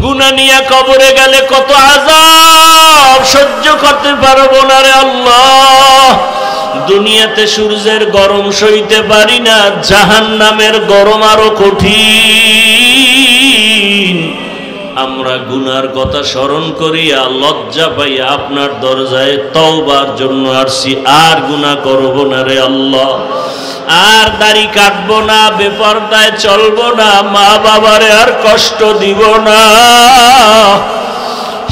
গুনাহ নিয়ে কবরে গেলে কত আযাব সহ্য করতে পারবো না রে আল্লাহ। দুনিয়াতে সূর্যের গরম সইতে পারি না, জাহান্নামের গরম আরো কঠিন। আমরা গুনার কথা স্মরণ করিয়া লজ্জা পাইয়া আপনার দরজায় তওবার জন্য আসছি। আর গুনাহ করব না রে আল্লাহ, আর দাড়ি কাটবো না, বেপরদায় চলবো না, মা বাবারে আর কষ্ট দিব না।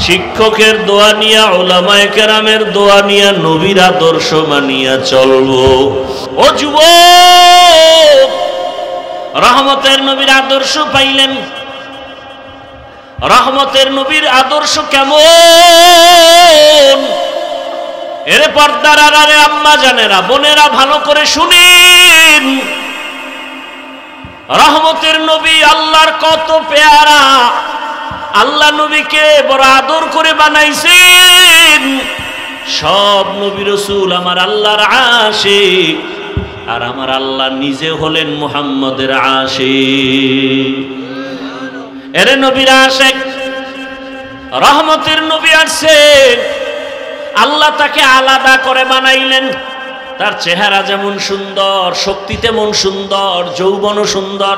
শিক্ষকের দোয়া নিয়া, উলামায়ে কেরামের দোয়া নিয়া, নবীর আদর্শ মানিয়া চলবো। ও যুবক, রহমতের নবীর আদর্শ পাইলেন। রহমতের নবীর আদর্শ কেমন? এরে পর্দার আড়ালে আম্মা জানেরা, বোনেরা, ভালো করে শুনেন। রহমতের নবী আল্লাহর কত পেয়ারা। আল্লাহ নবীকে বড় আদর করে বানাইছেন। সব নবী রাসূল আমার আল্লাহর আশিক, আর আমার আল্লাহ নিজে হলেন মুহাম্মদের আশিক। এরে নবীর আশিক, রহমতের নবী আসছেন, আল্লাহ তাকে আলাদা করে বানাইলেন। তার চেহারা যেমন সুন্দর, শক্তি তেমন সুন্দর, যৌবনও সুন্দর।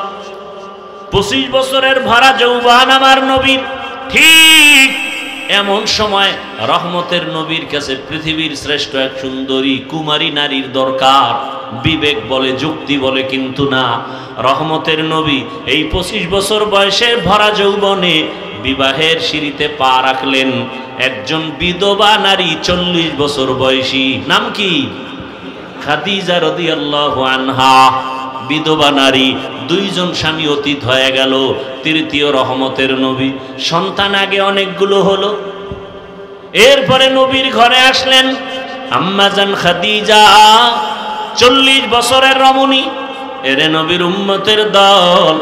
25 বছরের ভরা যৌবন আমার নবীর। ঠিক এমন সময় রহমতের নবীর কাছে পৃথিবীর শ্রেষ্ঠ এক সুন্দরী কুমারী নারীর দরকার। বিবেক বলে, যুক্তি বলে, কিন্তু না। রহমতের নবী এই 25 বছর বয়সে ভরা যৌবনে বিবাহের সিঁড়িতে পা রাখলেন। একজন বিধবা নারী, 40 বছর বয়সী, নাম কি? খাদিজা রাদিয়াল্লাহু আনহা। বিধবা নারী, 2 জন স্বামী অতীত হয়ে গেল। তৃতীয় রহমতের নবী। সন্তান আগে অনেকগুলো হলো। এরপরে নবীর ঘরে আসলেন আম্মাজান খাদিজা, 40 বছরের রমণী। এরে নবীর উম্মতের দল,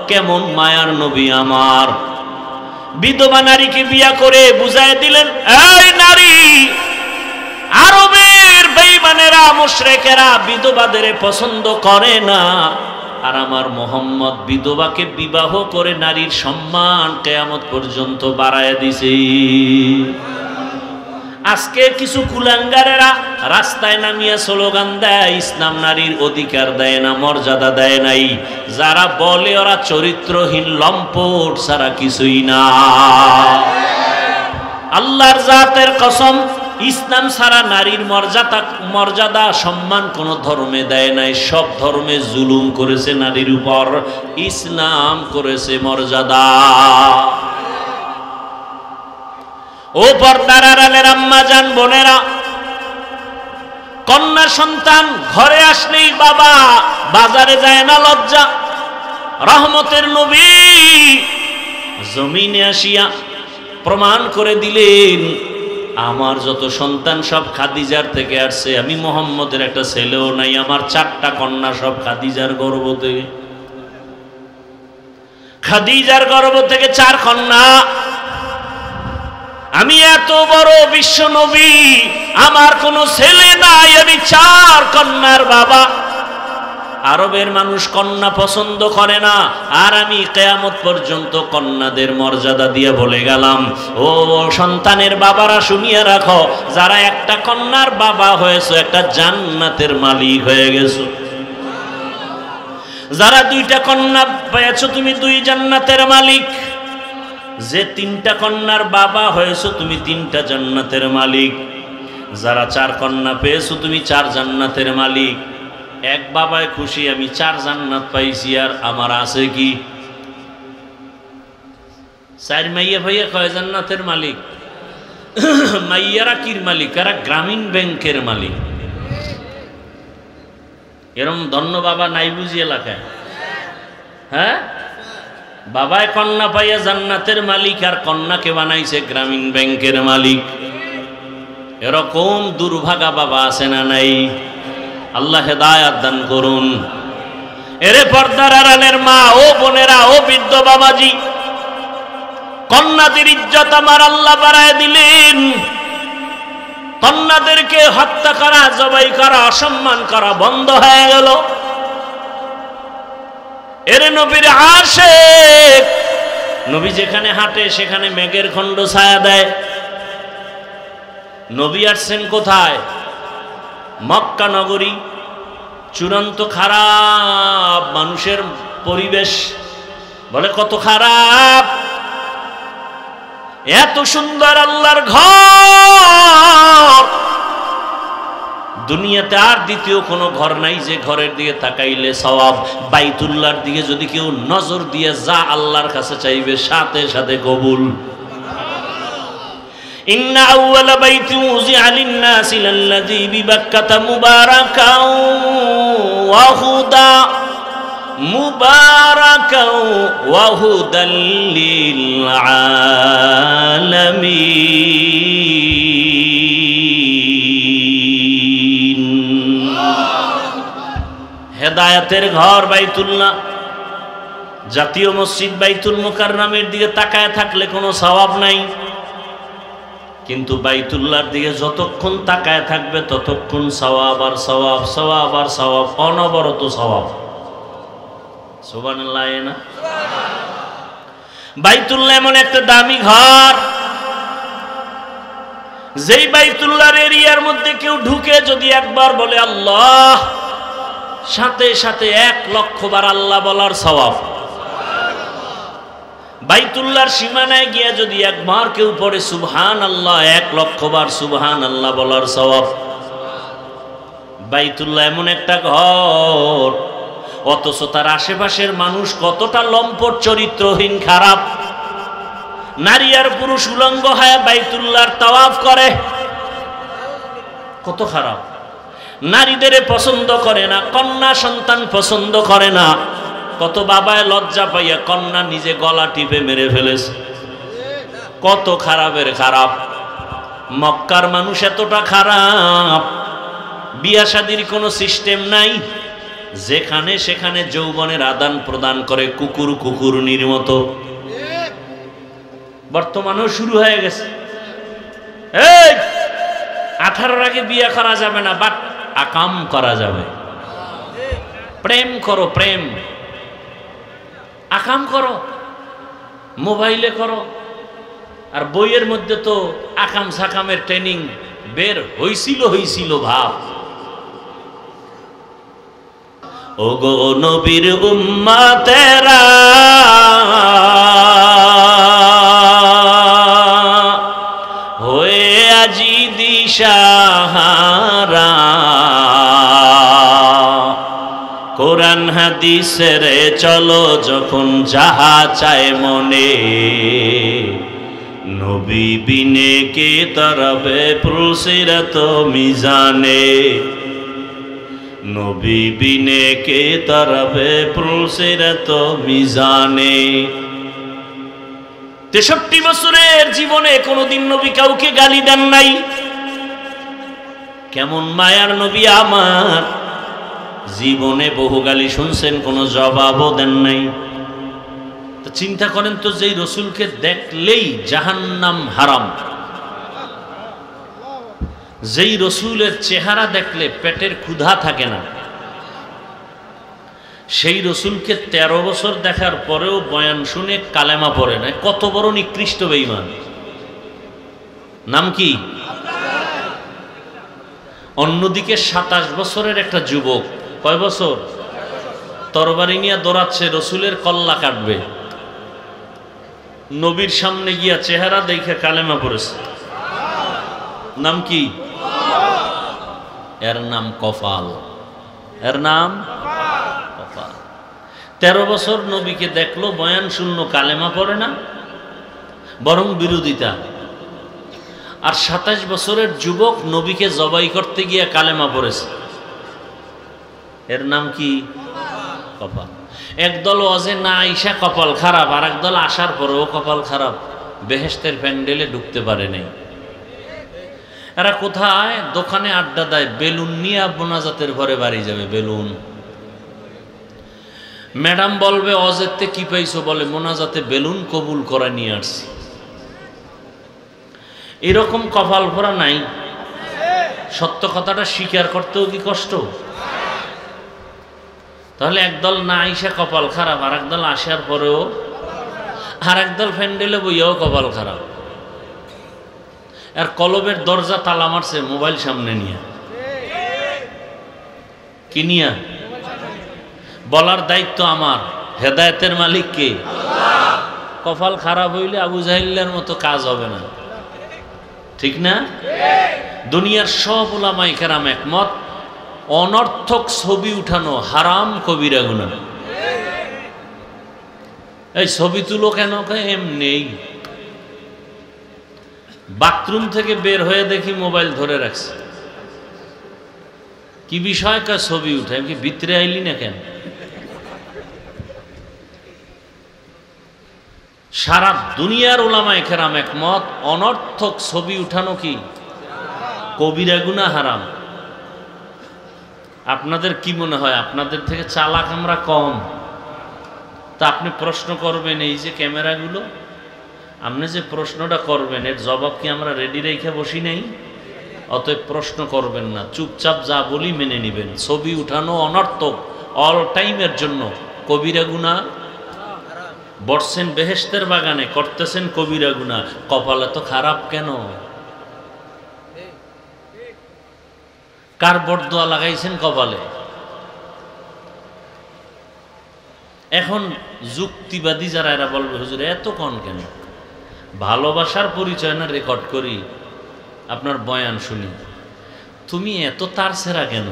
কেমন মায়ার নবী আমার। বিধবা নারীকে বিয়া করে বুঝায় দিলেন, এই নারী, আরবের বেঈমানেরা, মুশরিকেরা বিধবাদের পছন্দ করে না, আর আমার মুহাম্মদ বিধবাকে বিবাহ করে নারীর সম্মান কিয়ামত পর্যন্ত বাড়ায় দিছে। আজকে কিছু কুলাঙ্গারেরা রাস্তায় নামিয়ে স্লোগান দেয়, ইসলাম নারীর অধিকার দেয় না, মর্যাদা দেয় নাই। যারা বলে ওরা চরিত্রহীন, লম্পট ছাড়া কিছুই না। আল্লাহর জাতের কসম, ইসলাম ছাড়া নারীর মর্যাদা সম্মান কোন ধর্মে দেয় নাই। সব ধর্মে জুলুম করেছে নারীর উপর, ইসলাম করেছে মর্যাদা। ও পর্দার আড়ালের আম্মা জান, বোনেরা, কন্যা সন্তান ঘরে আসলেই বাবা বাজারে যায় না লজ্জা। রহমতের নবী জমিনে আসিয়া প্রমাণ করে দিলেন, আমার যত সন্তান সব খাদিজার থেকে আসছে। আমি মুহাম্মদের একটা ছেলেও নাই, আমার 4টা কন্যা সব খাদিজার গর্ভ থেকে। খাদিজার গর্ভ থেকে 4 কন্যা। আমি এত বড় বিশ্ব নবী, আমার কোনো ছেলে নাই, আমি 4 কন্যার বাবা। আরবের মানুষ কন্যা পছন্দ করে না, আর আমি কিয়ামত পর্যন্ত কন্যাদের মর্যাদা দিয়ে বলে গেলাম, ও সন্তানের বাবারা শুনিয়ে রাখো, যারা একটা কন্যার বাবা হয়েছে, একটা জান্নাতের মালিক হয়ে গেছো। যারা 2টা কন্যা পেয়েছো, তুমি 2 জান্নাতের মালিক। যে 3টা কন্যার বাবা হয়েছো, তুমি 3টা জান্নাতের মালিক। যারা 4 কন্যা পেয়েছো, তুমি 4 জান্নাতের মালিক। এক বাবায় খুশি, আমি 4 জান্নাত পাইছি, আর আমার আছে কি? 4 মাইয়া ভাইয়া কয় জান্নাতের মালিক? মাইয়ারা কির মালিক? এরা গ্রামীণ ব্যাংকের মালিক। এরম ধন্য বাবা নাই বুঝি এলাকায়? হ্যাঁ, বাবায় কন্যা পাইয়া জান্নাতের মালিক, আর কন্যাকে বানাইছে গ্রামীণ ব্যাংকের মালিক। এরকম দুর্ভাগা বাবা আছে না নাই? আল্লাহ হেদায়াত দান করুন। এরে পর্দার আড়ালের মা ও বোনেরা, ও বৃদ্ধ বাবাজি, কন্যাদের ইজ্জত আমার আল্লাহ বাড়ায় দিলেন। কন্যাদেরকে হত্যা করা, জবাই করা, অসম্মান করা বন্ধ হয়ে গেল। এরে নবীর আশিক নবী যেখানে হাঁটে সেখানে মেঘের খণ্ড ছায়া দেয়। নবী আসছেন কোথায়? মক্কা নগরী, চূড়ান্ত খারাপ মানুষের পরিবেশ। বলে কত খারাপ! এত সুন্দর আল্লাহর ঘর, দুনিয়াতে আর দ্বিতীয় কোনো ঘর নাই যে ঘরের দিকে তাকাইলে সওয়াব। বাইতুল্লাহর দিকে যদি কেউ নজর দিয়ে যা আল্লাহর কাছে চাইবে সাথে সাথে কবুল। ইন্না আউওয়ালা বাইতি উযিআ লিন-নাসি লাল্লাযী বিবাক্কাতা মুবারাকাও ওয়া হুদা মুবারাকাও ওয়া হুদাল লিল আলামিন। হেদায়েতের ঘর বাইতুল্লাহ। জাতীয় মসজিদ বাইতুল মুকাররমের দিকে তাকায় থাকলে কোনো সওয়াব নাই, কিন্তু বাইতুল্লাহর দিকে যতক্ষণ তাকায় থাকবে ততক্ষণ সওয়াব আর সওয়াব, সওয়াব আর সওয়াব, অনবরত সওয়াব। সুবহানাল্লাহ না? বাইতুল্লাহ এমন একটা দামি ঘর, যেই বাইতুল্লাহর এরিয়ার মধ্যে কেউ ঢুকে যদি একবার বলে আল্লাহ, সাথে সাথে 1,00,000 বার আল্লাহ বলার সওয়াব। বাইতুল্লাহর সীমানায় গিয়া যদি একবার কেউ পড়ে সুবহানাল্লাহ, 1,00,000 বার সুবহানাল্লাহ বলার সওয়াব। বাইতুল্লাহ এমন একটা ঘর, অথচ তার আশেপাশের মানুষ কতটা লম্পট, চরিত্রহীন, খারাপ। নারী আর পুরুষ উলঙ্গ হয়ে বাইতুল্লাহর তাওয়াফ করে, কত খারাপ। নারীদের পছন্দ করে না, কন্যা সন্তান পছন্দ করে না। কত বাবায় লজ্জা পাইয়া কন্যা নিজে গলা টিপে মেরে ফেলেছে। কত খারাপের খারাপ। মক্কার মানুষ এতটা খারাপ, বিয়া শাদীর কোনো সিস্টেম নাই, যেখানে সেখানে যৌবনের আদান প্রদান করে কুকুর কুকুরনির মতো। বর্তমানেও শুরু হয়ে গেছে। এই 18-র আগে বিয়ে করা যাবে না, বাট আকাম করা যাবে। প্রেম করো, প্রেম আকাম করো, মোবাইলে করো। আর বইয়ের মধ্যে তো আকাম সাকামের ট্রেনিং বের হইছিল ভাব। ওগো নবীর উম্মতেরা, হয়ে আজি দিশাহারা, কোরআন হাদিসের চলো যখন যাহা চায় মনে, নবী বিনে কে তরবে পুলসিরাত মিজানে, নবী বিনে কে তরবে পুলসিরাত মিজানে। 63 বছরের জীবনে কোনোদিন নবী কাউকে গালি দেন নাই। কেমন মায়ার নবী আমার, জীবনে বহু গালি শুনছেন, কোনো জবাবও দেন নাই। তো চিন্তা করেন তো, যেই রসুলকে দেখলেই জাহান্নাম হারাম, যেই রসুলের চেহারা দেখলে পেটের ক্ষুধা থাকে না, সেই রসুলকে 13 বছর দেখার পরেও বয়ান শুনে কালেমা পড়ে না, কত বড় নিকৃষ্ট বেঈমান। নাম কি? অন্যদিকে 27 বছরের একটা যুবক, কয় বছর, তরবারি নিয়ে দৌড়াচ্ছে, রসুলের কল্লা কাটবে, নবীর সামনে গিয়া চেহারা দেখে কালেমা পড়েছে। নাম কি? এর নাম কফাল, এর নাম কফাল। 13 বছর নবীকে দেখলো, বয়ান শূন্য, কালেমা পড়ে না, বরং বিরোধিতা। আর 27 বছরের যুবক নবীকে জবাই করতে গিয়ে কালেমা পড়েছে, এর নাম কি? কপাল। একদল ওয়াজে না আইসা কপাল খারাপ, আর একদল আসার পরেও কপাল খারাপ, বেহেশতের প্যান্ডেলে ঢুকতে পারে নাই। এরা কোথায়? দোকানে আড্ডা দেয়, বেলুন নিয়ে মোনাজাতের ঘরে বাড়ি যাবে, বেলুন। ম্যাডাম বলবে অজেতে কি পাইছো, বলে মোনাজাতে বেলুন কবুল করা নিয়ে আসছি। এরকম কপাল ভরা নাই? সত্য কথাটা স্বীকার করতেও কি কষ্ট? তাহলে একদল না আইসা কপাল খারাপ, আর একদল আসার পরেও। আর একদল ফ্যান্ডেলে বইয়াও কপাল খারাপ। আর কলবের দরজা তালা মারছে মোবাইল সামনে নিয়ে, কি নিয়া? বলার দায়িত্ব আমার, হেদায়েতের মালিক কে? কপাল খারাপ হইলে আবু জাহিলের মতো কাজ হবে না, ঠিক না? দুনিয়ার সব উলামায়ে কেরাম একমত, অনর্থক ছবি উঠানো হারাম, কবিরা গুনাহ। এই ছবি তুলো কেন? এমনি বাথরুম থেকে বের হয়ে দেখি মোবাইল ধরে রাখছে, কি বিষয়? কা ছবি উঠায়। কি ভিতরে আইলি না কেন? সারা দুনিয়ার উলামায়ে কেরাম একমত, অনর্থক ছবি উঠানো কি কবিরা গুনাহ, হারাম। আপনাদের কি মনে হয় আপনাদের থেকে চালাক আমরা কম? তা আপনি প্রশ্ন করবেন, এই যে ক্যামেরাগুলো, আপনি যে প্রশ্নটা করবেন এর জবাব কি আমরা রেডি রেখে বসি নাই? অতএব প্রশ্ন করবেন না, চুপচাপ যা বলি মেনে নিবেন। ছবি উঠানো অনর্থক, অল টাইমের জন্য কবিরা গুনাহ। বসছেন বেহেশতের বাগানে, করতেছেন কবিরা গুনাহ, কপালে তো খারাপ কেন? কার বরদোয়া লাগাইছেন কপালে? এখন যুক্তিবাদী যারা, এরা বলবে হুজুর এত কন কেন? ভালোবাসার পরিচয় না রেকর্ড করি, আপনার বয়ান শুনি, তুমি এত তার ছেঁড়া কেন?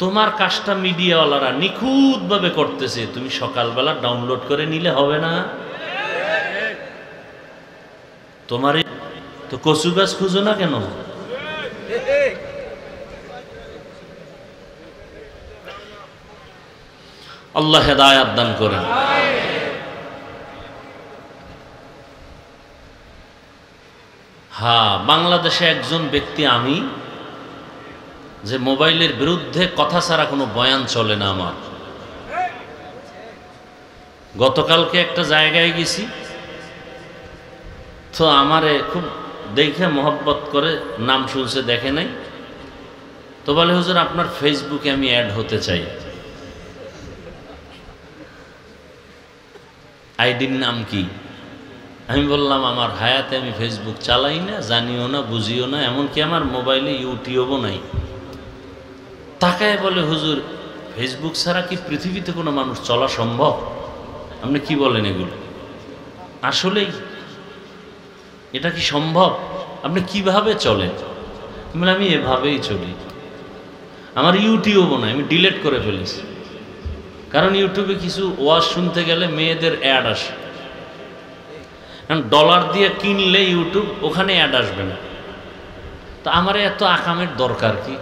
তোমার কাজটা মিডিয়াওয়ালারা নিখুঁতভাবে করতেছে, তুমি সকালবেলা ডাউনলোড করে নিলে হবে না? তোমার তো কচু গাছ খুঁজো না কেন? আল্লাহ হেদায়েত দান করেন। হ্যাঁ, বাংলাদেশে একজন ব্যক্তি আমি, যে মোবাইলের বিরুদ্ধে কথা ছাড়া কোনো বয়ান চলে না আমার। গতকালকে একটা জায়গায় গেছি, তো আমারে খুব দেখে মহব্বত করে, নাম শুনছে দেখে নাই, তো বলে হুজুর আপনার ফেসবুকে আমি অ্যাড হতে চাই। আইডির নাম কি? আমি বললাম আমার হায়াতে আমি ফেসবুক চালাই না, জানিও না, বুঝিও না, এমনকি আমার মোবাইলে ইউটিউবও নাই। তাকায় বলে হুজুর ফেসবুক ছাড়া কি পৃথিবীতে কোনো মানুষ চলা সম্ভব? আপনি কি বলেন এগুলো? আসলেই এটা কি সম্ভব? আপনি কিভাবে চলেন? আমি এভাবেই চলি। আমার ইউটিউবও নাই, আমি ডিলিট করে ফেলেছি। কারণ ইউটিউবে কিছু ওয়াজ শুনতে গেলে মেয়েদের অ্যাড আসে, কারণ ডলার দিয়ে কিনলে ইউটিউব, ওখানে অ্যাড আসবে না। তো আমার এত আকামের দরকার কি?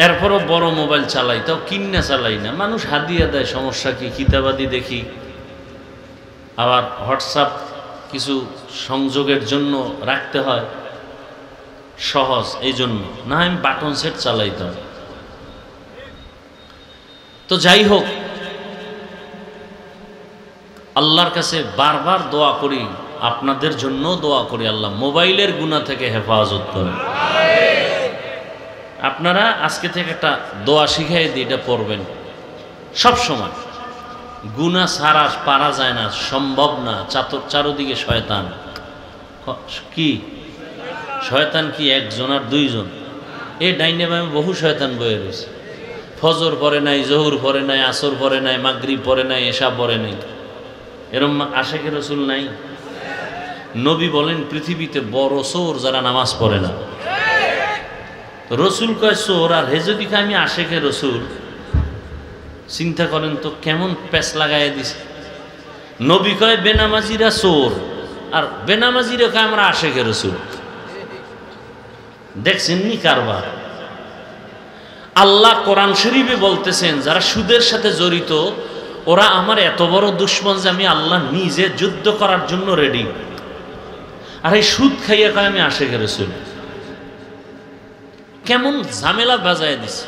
এরপরও বড় মোবাইল চালাই, তাও কিনে চালাই না, মানুষ হাদিয়া দেয়, সমস্যা কি? কিতাবাদি দেখি, আবার হোয়াটসঅ্যাপ কিছু সংযোগের জন্য রাখতে হয়, সহজ এই জন্য না, আমি বাটন সেট চালাইতাম। তো যাই হোক, আল্লাহর কাছে বারবার দোয়া করি, আপনাদের জন্য দোয়া করি, আল্লাহ মোবাইলের গুনাহ থেকে হেফাজত করেন। আপনারা আজকে থেকে একটা দোয়া শিখাই দিই, এটা পড়বেন সব সময়। গুনাহ ছাড়া পারা যায় না, সম্ভব না। চারদিকে শয়তান। কি শয়তান? কি একজন আর দুইজন? এই ডাইনে বামে বহু শয়তান বয়ে রয়েছে। ফজর পড়ে নাই, জহুর পড়ে নাই, আসর পড়ে নাই, মাগরিব পড়ে নাই, এশা পড়ে নাই। এরম আশেকের রসুল নাই? নবী বলেন পৃথিবীতে বড় চোর যারা নামাজ পড়ে না। রসুল কয় চোর, আর হে যদি আমি আশেকের রসুল। চিন্তা করেন তো কেমন প্যাঁচ লাগাই দিছে। নবী কয় বেনামাজিরা চোর, আর বেনামাজিরা কয় আমরা আশেকের রসুল। দেখছেন নি কারবার? আল্লাহ কোরআন শরীফে বলতেছেন যারা সুদের সাথে জড়িত ওরা আমার এত বড় দুশমন যে আমি আল্লাহ নিজে যুদ্ধ করার জন্য রেডি। আর এই সুদ খাইয়া কয় আমি আশেকের রাসূল। কেমন ঝামেলা বাজায় দিছে।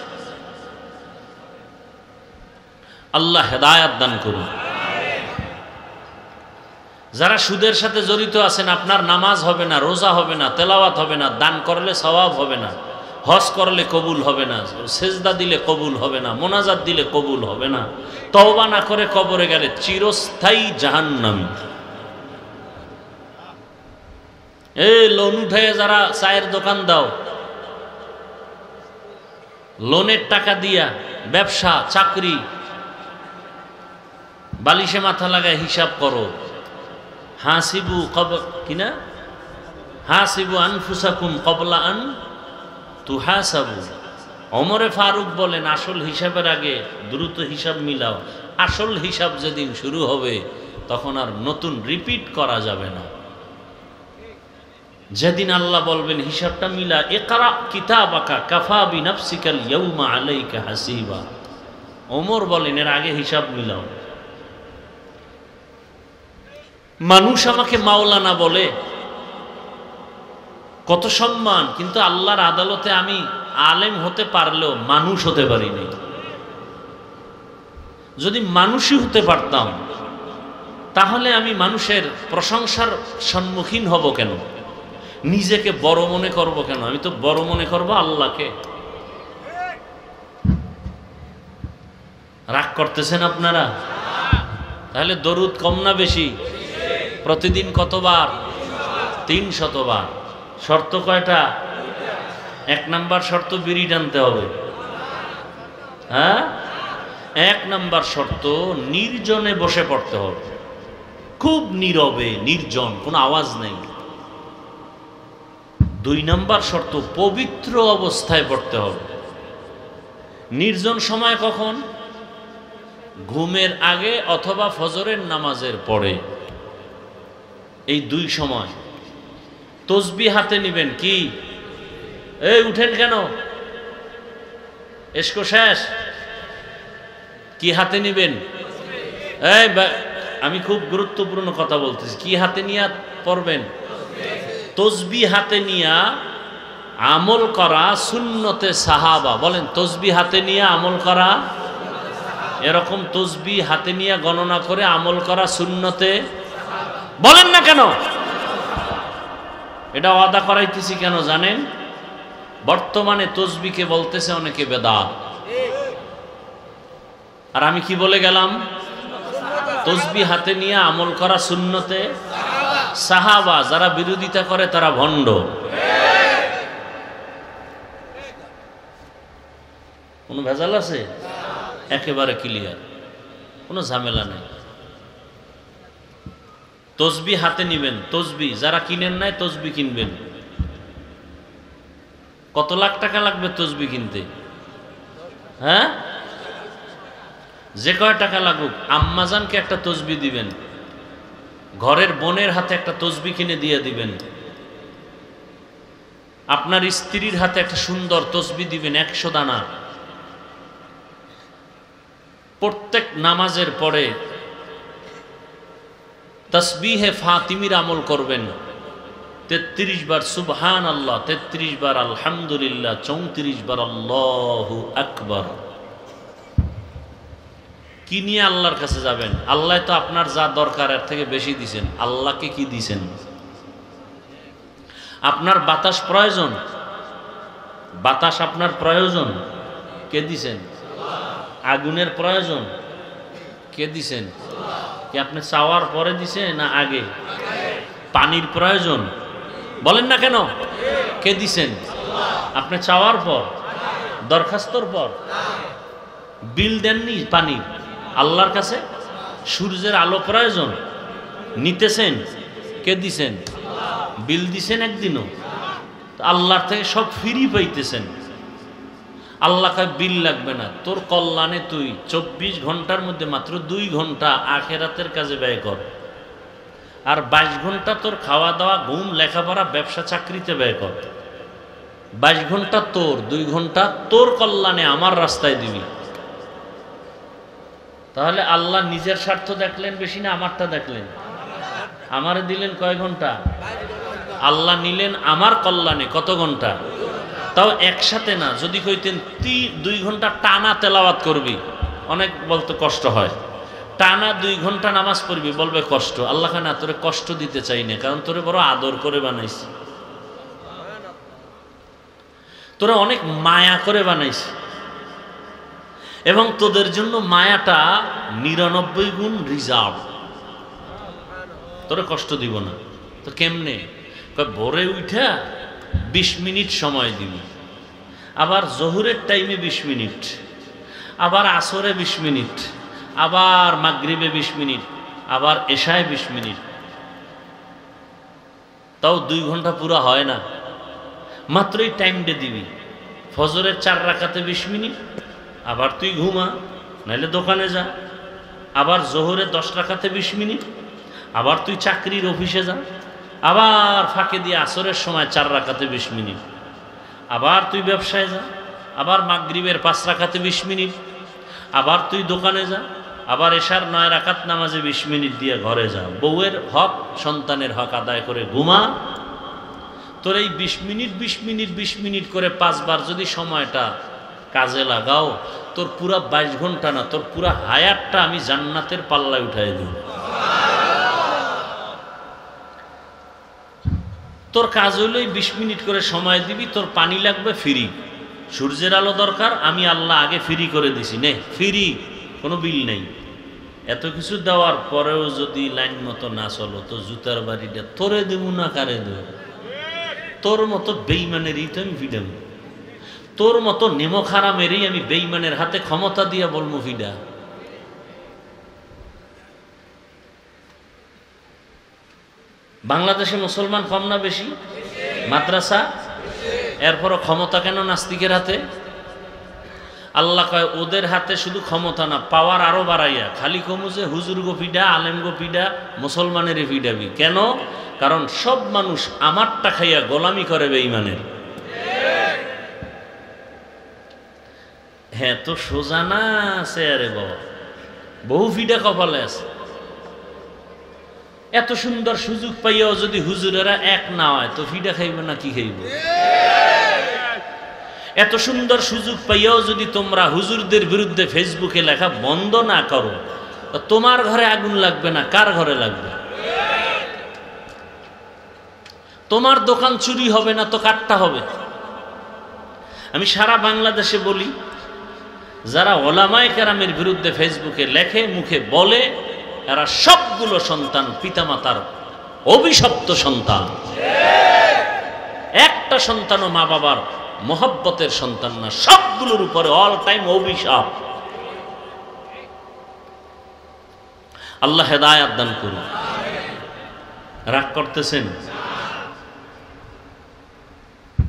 আল্লাহ হেদায়েত দান করুন। যারা সুদের সাথে জড়িত আছেন, আপনার নামাজ হবে না, রোজা হবে না, তেলাওয়াত হবে না, দান করলে সওয়াব হবে না, হজ করলে কবুল হবে না, সেজদা দিলে কবুল হবে না, মোনাজাত দিলে কবুল হবে না, তওবা না করে কবরে গেলে চিরস্থায়ী জাহান্নামী। এই লোন উঠে যারা চায়ের দোকান দাও, লোনের টাকা দিয়া ব্যবসা চাকরি, বালিশে মাথা লাগায় হিসাব করো। হাসিবু কিনা হাসিবু আনফুসাকুম ক্বাবলা আন তুহাসাবু। ওমরে ফারুক বলেন, আসল হিসাবের আগে দ্রুত হিসাব মিলাও। আসল হিসাব যেদিন শুরু হবে তখন আর নতুন রিপিট করা যাবে না। যেদিন আল্লাহ বলবেন হিসাবটা মিলা, ইকরা কিতাবাকা কাফা বিনাফসিকাল ইয়াউমা আলাইকা হাসিবা। ওমর বলেন, এর আগে হিসাব মিলাও। মানুষ আমাকে মাওলানা বলে, কত সম্মান, কিন্তু আল্লাহর আদালতে আমি আলেম হতে পারলেও মানুষ হতে পারিনি। যদি মানুষই হতে পারতাম তাহলে আমি মানুষের প্রশংসার সম্মুখীন হব কেন? নিজেকে বড় মনে করব কেন? আমি তো বড় মনে করব আল্লাহকে। রাগ করতেছেন আপনারা? তাহলে দরুদ কম না বেশি? প্রতিদিন কতবার? 300 বার। শর্ত কয়টা? 1 নাম্বার শর্ত বিড়ি টানতে হবে। হ্যাঁ, 1 নাম্বার শর্ত নির্জনে বসে পড়তে হবে, খুব নীরবে, নির্জন, কোনো আওয়াজ নেই। 2 নাম্বার শর্ত পবিত্র অবস্থায় পড়তে হবে। নির্জন সময় কখন? ঘুমের আগে অথবা ফজরের নামাজের পরে। এই 2 সময়। তসবিহ হাতে নিবেন। কি এই উঠেন কেন? এসকো শেষ। কি হাতে নিবেন? এই আমি খুব গুরুত্বপূর্ণ কথা বলতেছি। কি হাতে নিয়ে পড়বেন? তসবিহ হাতে নিয়ে আমল করা সুন্নতে সাহাবা। বলেন, তসবিহ হাতে নিয়ে আমল করা। এরকম তসবিহ হাতে নিয়ে গণনা করে আমল করা সুন্নতে। বলেন না কেন? এটা ওয়াদা করাইতেছি কেন জানেন? বর্তমানে তসবিহকে বলতেছে অনেকে বেদাত। আর আমি কি বলে গেলাম? তসবিহ হাতে নিয়ে আমল করা সুন্নতে সাহাবা। যারা বিরোধিতা করে তারা ভণ্ড। কোনো ভেজাল আছে? একেবারে ক্লিয়ার, কোনো ঝামেলা নেই। তসবিহ হাতে নিবেন। তসবিহ যারা কিনেন নাই, তসবিহ কিনবেন। কত লাখ টাকা লাগবে তসবিহ কিনতে? হ্যাঁ, যে কয় টাকা লাগুক, আম্মাজানকে একটা তসবিহ দিবেন, ঘরের বোনের হাতে একটা তসবিহ কিনে দিয়ে দিবেন, আপনার স্ত্রীর হাতে একটা সুন্দর তসবিহ দিবেন 100 দানা। প্রত্যেক নামাজের পরে তসবিহে ফাতিমির আমল করবেন। 33 বার সুবহান আল্লাহ, 33 বার আলহামদুলিল্লাহ, 34 বার আল্লাহু আকবার। কি নিয়ে আল্লাহর কাছে যাবেন? আল্লাহ তো আপনার যা দরকার এর থেকে বেশি দিছেন। আল্লাহকে কি দিছেন? আপনার বাতাস প্রয়োজন, বাতাস আপনার প্রয়োজন, কে দিছেন? আগুনের প্রয়োজন, কে দিছেন? কি আপনি চাওয়ার পরে দিছে না আগে? পানির প্রয়োজন, বলেন না কেন? কে দিছেন? আপনি চাওয়ার পর, দরখাস্তর পর। বিল দেননি পানি আল্লাহর কাছে? সূর্যের আলো প্রয়োজন, নিতেছেন, কে দিছেন? বিল দিছেন একদিনও? আল্লাহর থেকে সব ফ্রি পাইতেছেন। আল্লাহ কয় বিল লাগবে না, তোর কল্যাণে তুই 24 ঘন্টার মধ্যে মাত্র 2 ঘন্টা আখেরাতের কাজে ব্যয় কর, আর 22 ঘন্টা তোর খাওয়া দাওয়া, ঘুম, লেখাপড়া, ব্যবসা চাকরিতে ব্যয় কর। 22 ঘন্টা তোর, 2 ঘন্টা তোর কল্যাণে আমার রাস্তায় দিবি। তাহলে আল্লাহ নিজের স্বার্থ দেখলেন বেশি না আমারটা দেখলেন? আমারে দিলেন কয় ঘন্টা? আল্লাহ নিলেন আমার কল্যাণে কত ঘন্টা? তাও একসাথে না। যদি কইতেন 2 ঘন্টা টানা তেলাওয়াত করবি, অনেক বলতে কষ্ট হয়। টানা 2 ঘন্টা নামাজ পড়বি, বলবে কষ্ট। আল্লাহ না, তোরে কষ্ট দিতে চাই না, কারণ তোরে বড় আদর করে বানাইছি। তোরা অনেক মায়া করে বানাইছে, এবং তোদের জন্য মায়াটা 99 গুণ রিজার্ভ। তোরা কষ্ট দিব না। তো কেমনে? ভোরে উঠা 20 মিনিট সময় দিবি, আবার জোহরের টাইমে 20 মিনিট, আবার আসরে 20 মিনিট, আবার মাগরিবে 20 মিনিট, আবার এশায় 20 মিনিট। তাও 2 ঘন্টা পুরা হয় না, মাত্রই টাইমটা দিবি। ফজরের 4 রাকাতে 20 মিনিট, আবার তুই ঘুমা, নাইলে দোকানে যা। আবার জোহরে 10 রাকাতে 20 মিনিট, আবার তুই চাকরির অফিসে যা। আবার ফাঁকে দিয়ে আসরের সময় 4 রাকাতে 20 মিনিট, আবার তুই ব্যবসায় যা। আবার মাগরিবের 5 রাকাতে 20 মিনিট, আবার তুই দোকানে যা। আবার এশার 9 রাকাত নামাজে 20 মিনিট দিয়ে ঘরে যা। বউয়ের হক, সন্তানের হক আদায় করে ঘুমা। তোর এই 20 মিনিট 20 মিনিট 20 মিনিট করে 5 বার যদি সময়টা কাজে লাগাও, তোর পুরা 22 ঘন্টা না, তোর পুরা হায়াতটা আমি জান্নাতের পাল্লায় উঠাই দিব। তোর কাজ হইলেই 20 মিনিট করে সময় দিবি। তোর পানি লাগবে ফ্রি, সূর্যের আলো দরকার, আমি আল্লাহ আগে ফ্রি করে দিছি, নে ফ্রি, কোনো বিল নেই। এত কিছু দেওয়ার পরেও যদি লাইন মতো না চলো, তো জুতার বাড়িটা তোরে দেব না কারে দেব? তোর মতো বেইমানেরই তো আমি ফিডাম, তোর মতো নেমো খারামেরই আমি বেইমানের হাতে ক্ষমতা দিয়া বলবো ফিডা। বাংলাদেশে মুসলমান কম না বেশি? মাদ্রাসা, এরপরও ক্ষমতা কেন নাস্তিকের হাতে? আল্লাহ কয় ওদের হাতে শুধু ক্ষমতা না, পাওয়ার আরো বাড়াইয়া খালি কমু যে হুজুর গো পিডা, আলেম গো পিডা, মুসলমানের পিডাবি। কেন? কারণ সব মানুষ আমারটা খাইয়া গোলামি করে বেঈমানের। হ্যাঁ, তো সোজা না আছে, আরে বাবা বহু ফিডা কপালে আছে। এত সুন্দর সুযোগ পাইয়াও যদি হুজুরেরা এক না হয়, তো ফিডা খাইব না কি খাইব? এত সুন্দর সুযোগ পাইয়াও যদি তোমরা হুজুরদের বিরুদ্ধে ফেসবুকে লেখা বন্ধ না করো, তোমার ঘরে আগুন লাগবে না, কার ঘরে লাগবে? তোমার দোকান চুরি হবে না তো কাটটা হবে? আমি সারা বাংলাদেশে বলি, যারা ওলামায়ে কেরামের বিরুদ্ধে ফেসবুকে লেখে, মুখে বলে, এরা সবগুলো সন্তান পিতামাতার অভিশপ্ত সন্তান। একটা সন্তানও মা বাবার মোহব্বতের সন্তান না, সবগুলোর উপরে অল টাইম অভিশাপ। আল্লাহ হেদায়েত দান করুন। রাগ করতেছেন?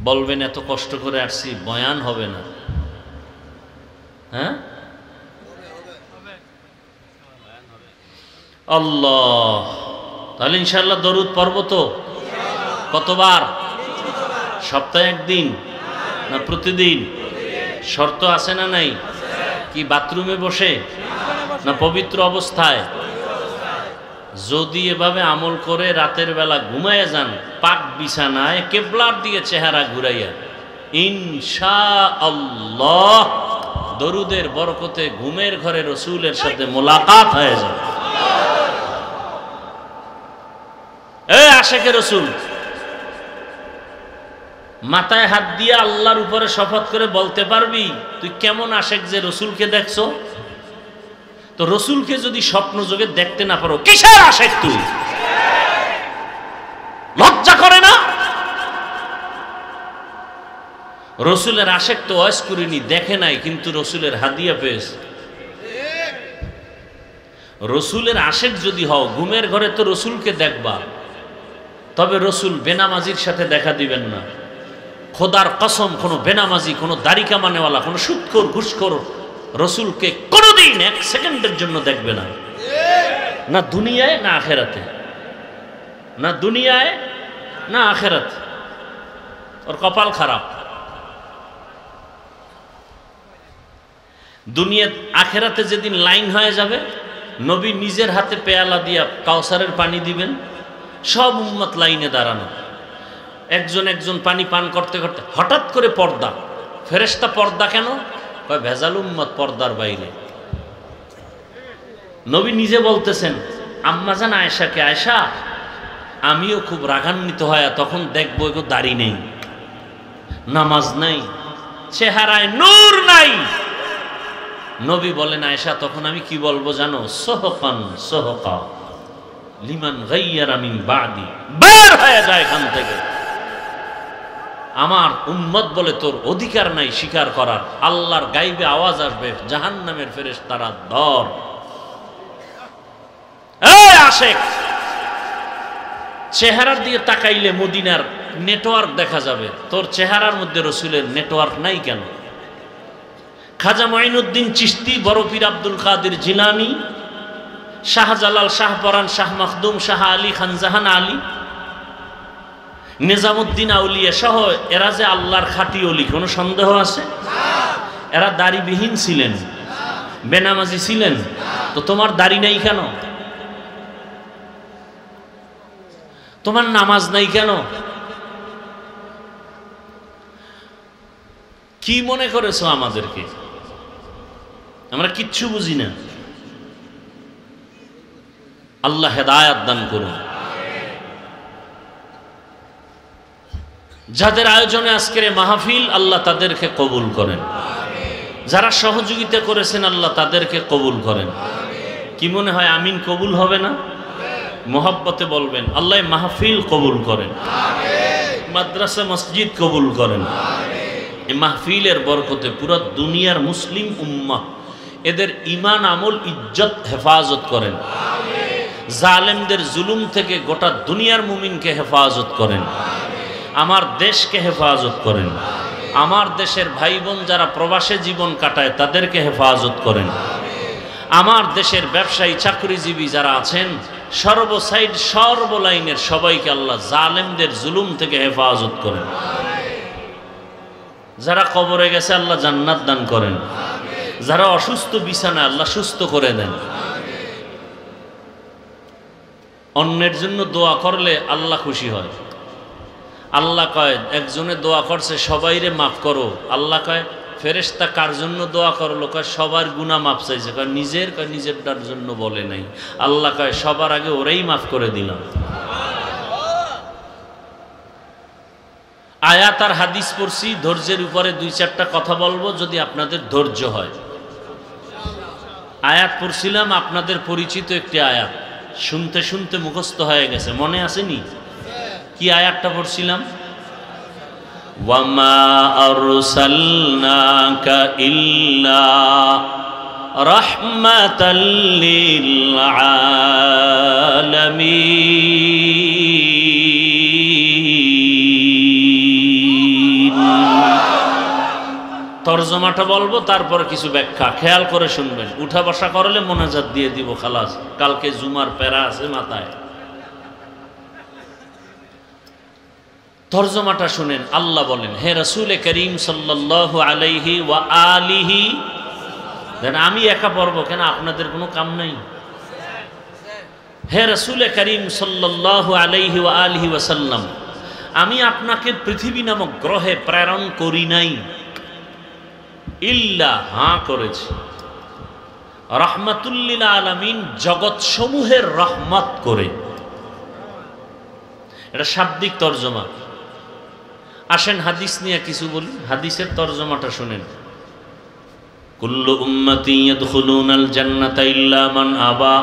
বলবেন এত কষ্ট করে আসছি, বয়ান হবে না। হ্যাঁ, আল্লাহ, তাহলে ইনশাআল্লাহ দরুদ পড়ব তো? কতবার? সপ্তাহে একদিন না প্রতিদিন? শর্ত আছে না নাই? কি বাথরুমে বসে না পবিত্র অবস্থায়? যদি এভাবে আমল করে রাতের বেলা ঘুমায় যান পাক বিছানায় কেবলার দিকে চেহারা ঘুরাইয়া, ইনশাআল্লাহ দরুদের বরকতে ঘুমের ঘরে রসুলের সাথে মোলাকাত হয়ে যাবে। আশেকে রসুল মাথায় হাত দিয়ে আল্লাহর উপরে শপথ করে বলতে পারবি তুই কেমন আশেক যে রসুলকে দেখছো? তো রসুলকে যদি স্বপ্ন যোগে দেখতে না পারো, কিসের আশেক তুই? লজ্জা করে না? রসুলের আশেক তো ওয়াজ করিনি, দেখে নাই, কিন্তু রসুলের হাদিয়া পেয়েছে। রসুলের আশেক যদি হও, ঘুমের ঘরে তো রসুলকে দেখবা, তবে রসুল বেনামাজির সাথে দেখা দিবেন না। খোদার কসম, কোনো বেনামাজি, কোনো দাড়ি কামানেওয়ালা, কোনো সুদখোর, ঘুষখোর রসুলকে কোনোদিন 1 সেকেন্ডের জন্য দেখবে না, না দুনিয়ায় না আখেরাতে, না দুনিয়ায় না আখেরাতে। ওর কপাল খারাপ। দুনিয়া আখেরাতে যেদিন লাইন হয়ে যাবে, নবী নিজের হাতে পেয়ালা দিয়া কাউসারের পানি দিবেন, সব উম্মত লাইনে দাঁড়ানো, একজন একজন পানি পান করতে করতে হঠাৎ করে পর্দা। ফেরেশতা পর্দা কেন? কয় ভেজাল উম্মত পর্দার বাইরে। নবী নিজে বলতেছেন, আম্মাজান আয়েশাকে, আয়েশা আমিও খুব রাগান্বিত হয় তখন দেখবো এগো দাড়ি নেই, নামাজ নাই, চেহারায় নূর নাই। নবী বলেন আয়েশা তখন আমি কি বলবো জানো? সোহকান সোহকা লিমান গায়্যারা মিন বাদি, বের হয়ে যায় এখান থেকে। আমার উম্মত বলে তোর অধিকার নাই স্বীকার করার। আল্লাহর গাইবে আওয়াজ আসবে, জাহান্নামের ফেরেশতারা ধর। এই আশেক, চেহারার দিকে তাকাইলে মদিনার নেটওয়ার্ক দেখা যাবে, তোর চেহারার মধ্যে রসুলের নেটওয়ার্ক নাই কেন? খাজা মঈনুদ্দিন চিশতি, বড় পীর আব্দুল কাদের জিলানী, শাহজালাল, শাহপরান, শাহ মখদুম, শাহ আলী, খানজাহান আলী, নিজামুদ্দিন আউলিয়া সহ এরা যে আল্লাহর খাঁটি ওলি, কোনো সন্দেহ আছে? এরা দাড়িবিহীন ছিলেন, বেনামাজি ছিলেন, তো তোমার দাড়ি নাই কেন? তোমার নামাজ নাই কেন? কি মনে করেছো আমাদেরকে? আমরা কিচ্ছু বুঝি না। আল্লাহ হেদায়েত দান করুন। যাদের আয়োজনে আজকের মাহফিল, আল্লাহ তাদেরকে কবুল করেন। যারা সহযোগিতা করেছেন, আল্লাহ তাদেরকে কবুল করেন। কি মনে হয় আমিন কবুল হবে না? মোহাব্বতে বলবেন আল্লাহ মাহফিল কবুল করেন, মাদ্রাসা মসজিদ কবুল করেন। এই মাহফিলের বরকতে পুরো দুনিয়ার মুসলিম উম্মাহ এদের ঈমান, আমল, ইজ্জত হেফাজত করেন। জালেমদের জুলুম থেকে গোটা দুনিয়ার মুমিনকে হেফাজত করেন। আমার দেশকে হেফাজত করেন। আমার দেশের ভাই বোন যারা প্রবাসে জীবন কাটায় তাদেরকে হেফাজত করেন। আমার দেশের ব্যবসায়ী, চাকরিজীবী যারা আছেন, সর্বসাইড সর্বলাইনের সবাইকে আল্লাহ জালেমদের জুলুম থেকে হেফাজত করেন। যারা কবরে গেছে আল্লাহ জান্নাত দান করেন। যারা অসুস্থ বিছানায় আল্লাহ সুস্থ করে দেন। অন্যের জন্য দোয়া করলে আল্লাহ খুশি হয়। আল্লাহ কয় একজনে দোয়া করছে সবাইরে মাফ করো। আল্লাহ কয় ফেরেশতা কার জন্য দোয়া করলো? কয় সবার গুনাহ মাফ চাইছে। কয় নিজেরটার জন্য বলে নাই। আল্লাহ কয় সবার আগে ওরাই মাফ করে দিলাম। আয়াত আর হাদিস পড়ছি, ধৈর্যের উপরে দুই চারটা কথা বলবো যদি আপনাদের ধৈর্য হয়। আয়াত পড়ছিলাম, আপনাদের পরিচিত একটি আয়াত, শুনতে শুনতে মুখস্থ হয়ে গেছে, মনে আসেনি? কি আয়াতটা পড়ছিলাম? ওয়ামা আরসালনাকা ইল্লা রাহমাতাল লিল আলামিন। তরজমাটা বলবো, তারপর কিছু ব্যাখ্যা, খেয়াল করে শুনবেন। উঠা বসা করলে মোনাজাত দিয়ে দিব, খালাস। কালকে জুমার প্যারা আছে মাথায়। তরজমাটা শুনেন। আল্লাহ বলেন, হে রাসূল করিম সাল্লাল্লাহু আলাইহি ওয়া আলিহি, আমি একা পড়ব কেন? আপনাদের কোনো কাম নাই? হে রাসূল করিম সাল্লাল্লাহু আলাইহি ওয়া আলিহি ওয়াসাল্লাম, আমি আপনাকে পৃথিবী নামক গ্রহে প্রেরণ করি নাই, ইল্লা, হ্যাঁ করেছি, রাহমাতুল লিল আলামিন, জগৎ সমূহের রহমত করে। এটা শাব্দিক তরজমা। আসেন হাদিস নিয়ে কিছু বলি। হাদিসের তরজমাটা শুনেন। কুল্লু উম্মতি ইয়াদখুলুনাল জান্নাতা ইল্লা মান আবা,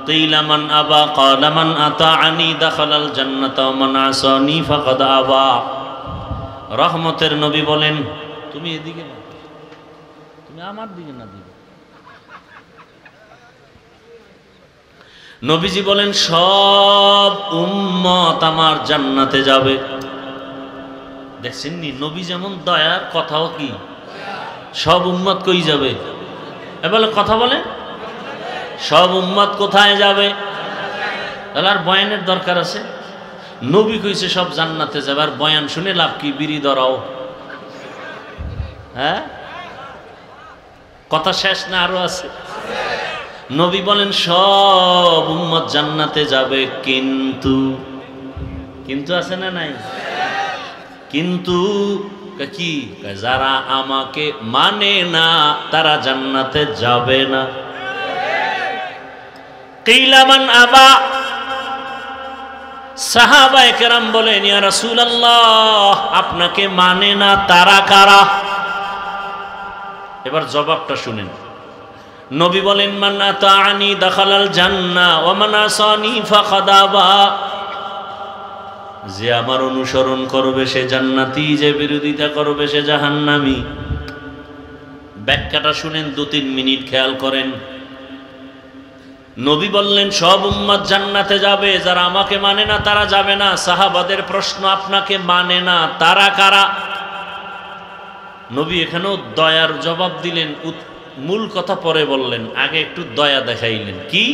কিলা মান আবা, ক্বালা মান আতাআনি দাখালাল জান্নাতা ওয়া মান আসানি ফাকাদ আবা। রহমতের নবী বলেন, তুমি এদিকে না, তুমি আমার দিকে না দিবে। নবীজি বলেন সব উম্মত আমার জান্নাতে যাবে। দেখছেন নি, নবী যেমন দয়ার, কথাও কি? সব উম্মত কই যাবে? এবারে কথা বলে, সব উম্মত কোথায় যাবে? তাহলে আর বয়ানের দরকার আছে? নবী কইছে সব জান্নাতে যাবে, আর বয়ান শুনে লাভ কি? বিড়ি ধরাও। হ্যাঁ, কথা শেষ না, আরো আছে। নবী বলেন সব উম্মত জান্নাতে যাবে, কিন্তু, কিন্তু আছে না নাই? কিন্তু কি? যারা আমাকে মানে না তারা জান্নাতে যাবে না। কিলা মান আবা, সাহাবায়ে কেরাম বলেন ইয়া রাসূলুল্লাহ, আপনাকে মানে না তারা কারা? এবার জবাবটা শুনেন। নবী বলেন, মান আতাআনি দাখালাল জান্নাহ ওয়া মান আসানি ফাকাদ আবা। যে আমার অনুসরণ করবে সে জান্নাতি, যে বিরোধিতা করবে সে জাহান্নামী। ব্যাখ্যাটা শুনেন, 2-3 মিনিট খেয়াল করেন। নবী বললেন সব উম্মত জান্নাতে যাবে, যারা আমাকে মানে না তারা যাবে না। সাহাবাদের প্রশ্ন, আপনাকে মানে না তারা কারা? নবী এখানেও দয়ার জবাব দিলেন, মূল কথা পরে বললেন, আগে একটু দয়া দেখাইলেন। কি?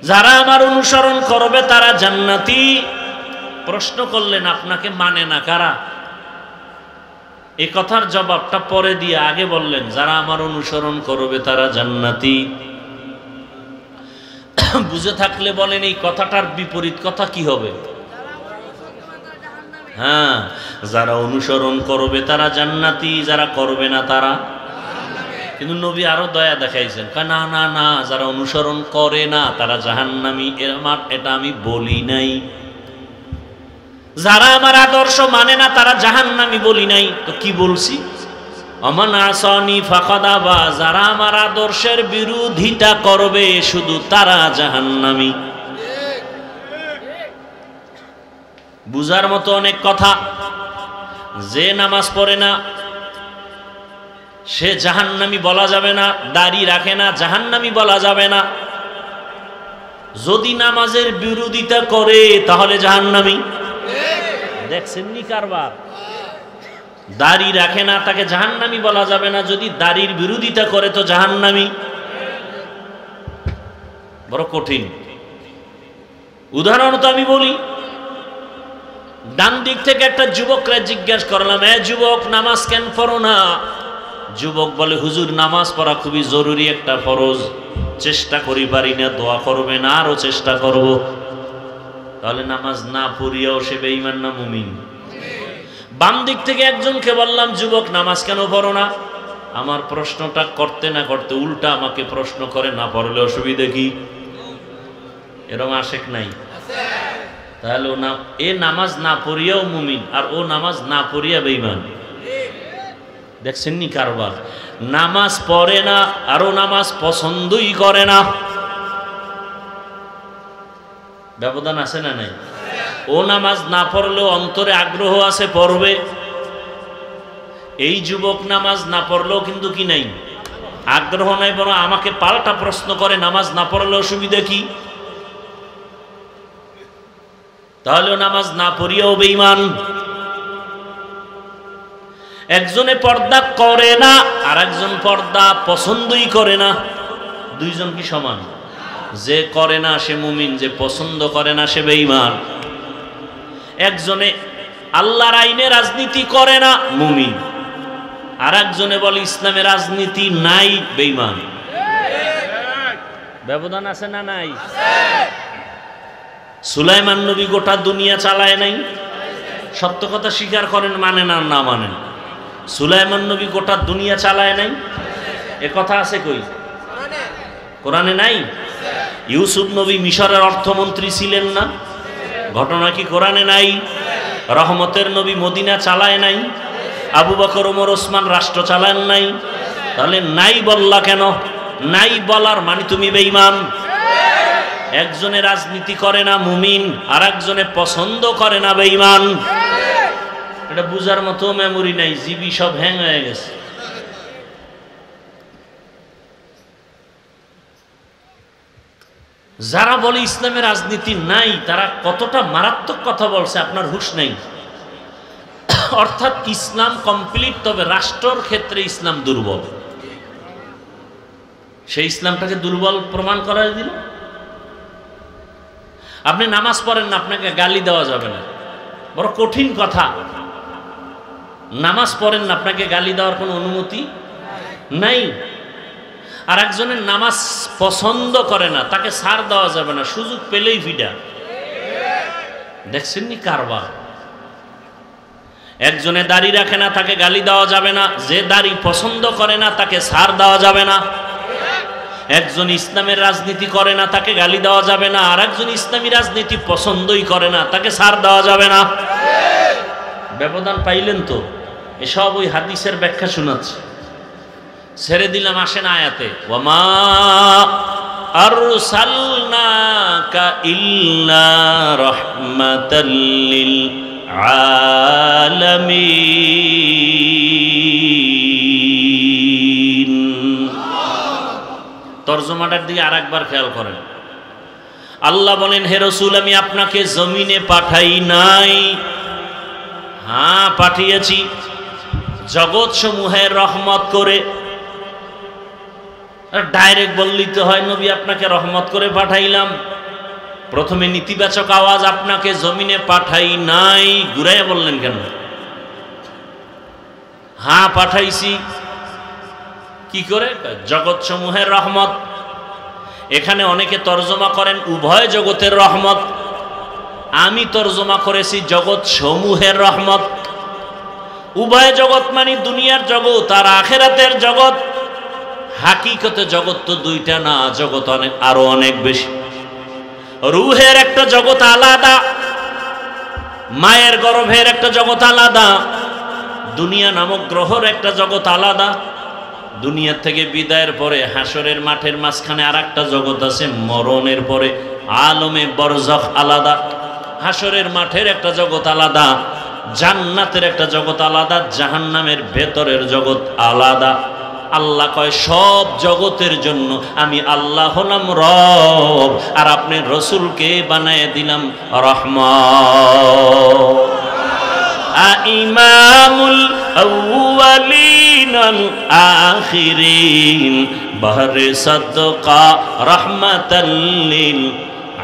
যারা আমার অনুসরণ করবে তারা জান্নাতি। প্রশ্ন করলেন আপনাকে মানে না কারা? এই কথার জবাবটা পরে দিয়ে আগে বললেন যারা আমার অনুসরণ করবে তারা জান্নাতি। বুঝে থাকলে বলেন এই কথাটার বিপরীত কথা কি হবে? হ্যাঁ, যারা অনুসরণ করবে তারা জান্নাতি, যারা করবে না তারা। কিন্তু নবী আরো দয়া দেখাইছেন, না না না, যারা অনুসরণ করে না তারা জাহান্নামী। এটা আমি বলি নাই। যারা আমার আদর্শ মানে না তারা জাহান্নামী বলি নাই, তো কি বলছি? আমান আসানি ফাকাদ আবা। যারা আমার আদর্শের বিরোধিতা করবে শুধু তারা জাহান্নামী। বুঝার মতো অনেক কথা। যে নামাজ পড়ে না সে জাহান্নামী বলা যাবে না, দাড়ি রাখে না জাহান্নামী বলা যাবে না। যদি নামাজের বিরোধিতা করে তাহলে জাহান্নামী। দেখছেন নি কারবার? দাড়ি রাখে না তাকে জাহান্নামী বলা যাবে না, যদি দাড়ির বিরোধিতা করে তো জাহান্নামী। বড় কঠিন উদাহরণ তো আমি বলি। ডান দিক থেকে একটা যুবকরা জিজ্ঞাসা করলাম, এ যুবক নামাজ কেন পড়ো না? যুবক বলে, হুজুর নামাজ পড়া খুবই জরুরি একটা ফরজ, চেষ্টা করি পারি না। দোয়া করবে না, আরো চেষ্টা করব। তাহলে নামাজ না পড়িয়াও সে বেঈমান না মুমিন? বাম দিক থেকে একজনকে বললাম, যুবক নামাজ কেন পড়ো না? আমার প্রশ্নটা করতে না করতে উল্টা আমাকে প্রশ্ন করে, না পড়লে অসুবিধা কি? এরকম আশেক নাই? তাহলে ও এ নামাজ না পড়িয়াও মুমিন, আর ও নামাজ না পড়িয়া বেঈমান। দেখছেন নি কারবার? নামাজ পড়ে না আর ও নামাজ পছন্দই করে না। ব্যবধান আছে না নাই? ও নামাজ না পড়লেও অন্তরে আগ্রহ আছে, পড়বে। এই যুবক নামাজ না পড়লেও কিন্তু কি নাই, আগ্রহ নাই, বরং আমাকে পাল্টা প্রশ্ন করে, নামাজ না পড়লে অসুবিধা কি? তাহলে নামাজ না পড়িয়াও বেঈমান। একজনে পর্দা করে না আর একজন পর্দা পছন্দই করে না। দুইজন কি সমান? যে করে না সে মুমিন, যে পছন্দ করে না সে বেঈমান। একজনে আল্লাহর আইনে রাজনীতি করে না, মুমিন। আর একজনে বলে ইসলামে রাজনীতি নাই, বেঈমান। ব্যবধান আছে না নাই? সুলাইমান নবী গোটা দুনিয়া চালায় নাই? সত্য কথা স্বীকার করেন, মানেন আর না মানেন, সুলাইমান নবী গোটা দুনিয়া চালায় নাই? এ কথা আছে কই? কোরআনে নাই? ইউসুফ নবী মিশরের অর্থমন্ত্রী ছিলেন না? ঘটনা কি কোরআনে নাই? রহমতের নবী মদিনা চালায় নাই? আবু বকর ওমর ওসমান রাষ্ট্র চালান নাই? তাহলে নাই বললা কেন? নাই বলার মানে তুমি বেঈমান। একজনে রাজনীতি করে না, মুমিন, আর একজনে পছন্দ করে না, বেঈমান। এটা বুঝার মতো মেমোরি নাই, জিবি সব হ্যাং হয়ে গেছে। যারা বলে ইসলামে রাজনীতি নাই তারা কতটা মারাত্মক কথা বলছে আপনার হুঁশ নাই। অর্থাৎ ইসলাম কমপ্লিট, তবে রাষ্ট্রের ক্ষেত্রে ইসলাম দুর্বল। সেই ইসলামটাকে দুর্বল প্রমাণ করা দিল। আপনি নামাজ পড়েন না, আপনাকে গালি দেওয়া যাবে না, বড় কঠিন কথা। নামাজ পড়েন না, আপনাকে গালি দেওয়ার কোনো অনুমতি নাই। আর একজনের নামাজ পছন্দ করে না, তাকে ছাড় দেওয়া যাবে না, সুযোগ পেলেই ভিডা। দেখছেন নি কারবার? একজনে দাড়ি রাখে না, তাকে গালি দেওয়া যাবে না। যে দাড়ি পছন্দ করে না তাকে ছাড় দেওয়া যাবে না। একজন ইসলামের রাজনীতি করে না, তাকে গালি দেওয়া যাবে না। আর একজন ইসলামী রাজনীতি পছন্দই করে না, তাকে ছাড় দেওয়া যাবে না। ব্যবধান পাইলেন তো? এসব ওই হাদিসের ব্যাখ্যা শোনাচ্ছে। ছেড়ে দিলাম। আসেন আয়াতে, ওয়ামা আরসালনাকা ইল্লা রাহমাতাল লিল আলামিন। তরজমাটার দিকে আরেকবার খেয়াল করেন। আল্লাহ বলেন, হে রাসূল, আমি আপনাকে জমিনে পাঠাই নাই। হ্যাঁ, পাঠিয়েছি জগৎ সমূহের রহমত করে। ডাইরেক্ট বললেই তো হয়, নবী আপনাকে রহমত করে পাঠাইলাম। প্রথমে নেতিবাচক আওয়াজ, আপনাকে জমিনে পাঠাই নাই, ঘুরাইয়া বললেন কেন? হ্যাঁ, পাঠাইছি। কি করে? জগৎ সমূহের রহমত। এখানে অনেকে তর্জমা করেন উভয় জগতের রহমত, আমি তর্জমা করেছি জগৎ সমূহের রহমত। উভয় জগৎ মানে দুনিয়ার জগৎ আর আখিরাতের জগৎ। হাকিকতে জগৎ তো দুইটা না, জগৎ অনেক, আরো অনেক বেশি। রুহের একটা জগৎ আলাদা, মায়ের গর্ভের একটা জগৎ আলাদা, দুনিয়া নামক গ্রহের একটা জগৎ আলাদা। দুনিয়ার থেকে বিদায়ের পরে হাসরের মাঠের মাঝখানে আর একটা জগৎ আছে, মরণের পরে আলমে বরজখ আলাদা। হাসরের মাঠের একটা জগৎ আলাদা, জান্নাতের একটা জগৎ আলাদা, জাহান্নামের ভেতরের জগৎ আলাদা। আল্লাহ কয়, সব জগতের জন্য আমি আল্লাহ হলাম রব, আর আপনি রসুলকে বানায় দিলাম রহমত। ইমামুল আউয়ালিন আল আখিরিন বাহরে সাদকা রাহমাতাল লিল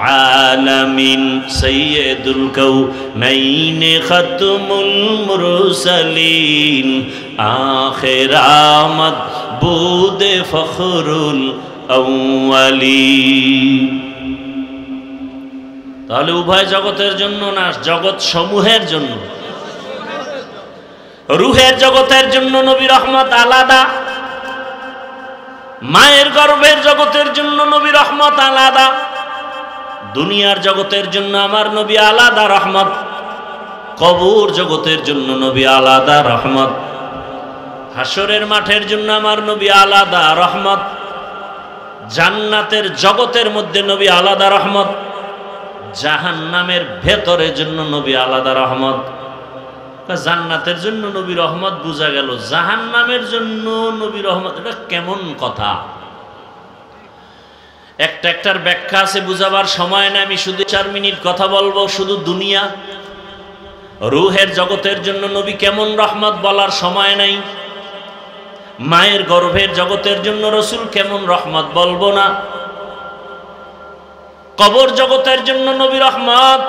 আলামিন সাইয়্যিদুল কাউনাইন খাতমুল মুরসালিন আখির আমদ বুদে ফখরুল আউয়ালিন। তাহলে উভয় জগতের জন্য না, জগৎ সমূহের জন্য। রুহের জগতের জন্য নবী রহমত আলাদা, মায়ের গর্ভের জগতের জন্য নবী রহমত আলাদা, দুনিয়ার জগতের জন্য আমার নবী আলাদা রহমত, কবর জগতের জন্য নবী আলাদা রহমত, হাসরের মাঠের জন্য আমার নবী আলাদা রহমত, জান্নাতের জগতের মধ্যে নবী আলাদা রহমত, জাহান্নামের ভেতরের জন্য নবী আলাদা রহমত। জান্নাতের জন্য নবী রহমত বোঝা গেল, জাহান্নামের জন্য নবী রহমত, এটা কেমন কথা? একটার ব্যাখ্যা আছে, বুঝাবার সময় না, আমি শুধু 4 মিনিট কথা বলবো। শুধু দুনিয়া রুহের জগতের জন্য নবী কেমন রহমত বলার সময় নাই। মায়ের গর্ভের জগতের জন্য রসুল কেমন রহমত বলবো না। কবর জগতের জন্য নবী রহমত,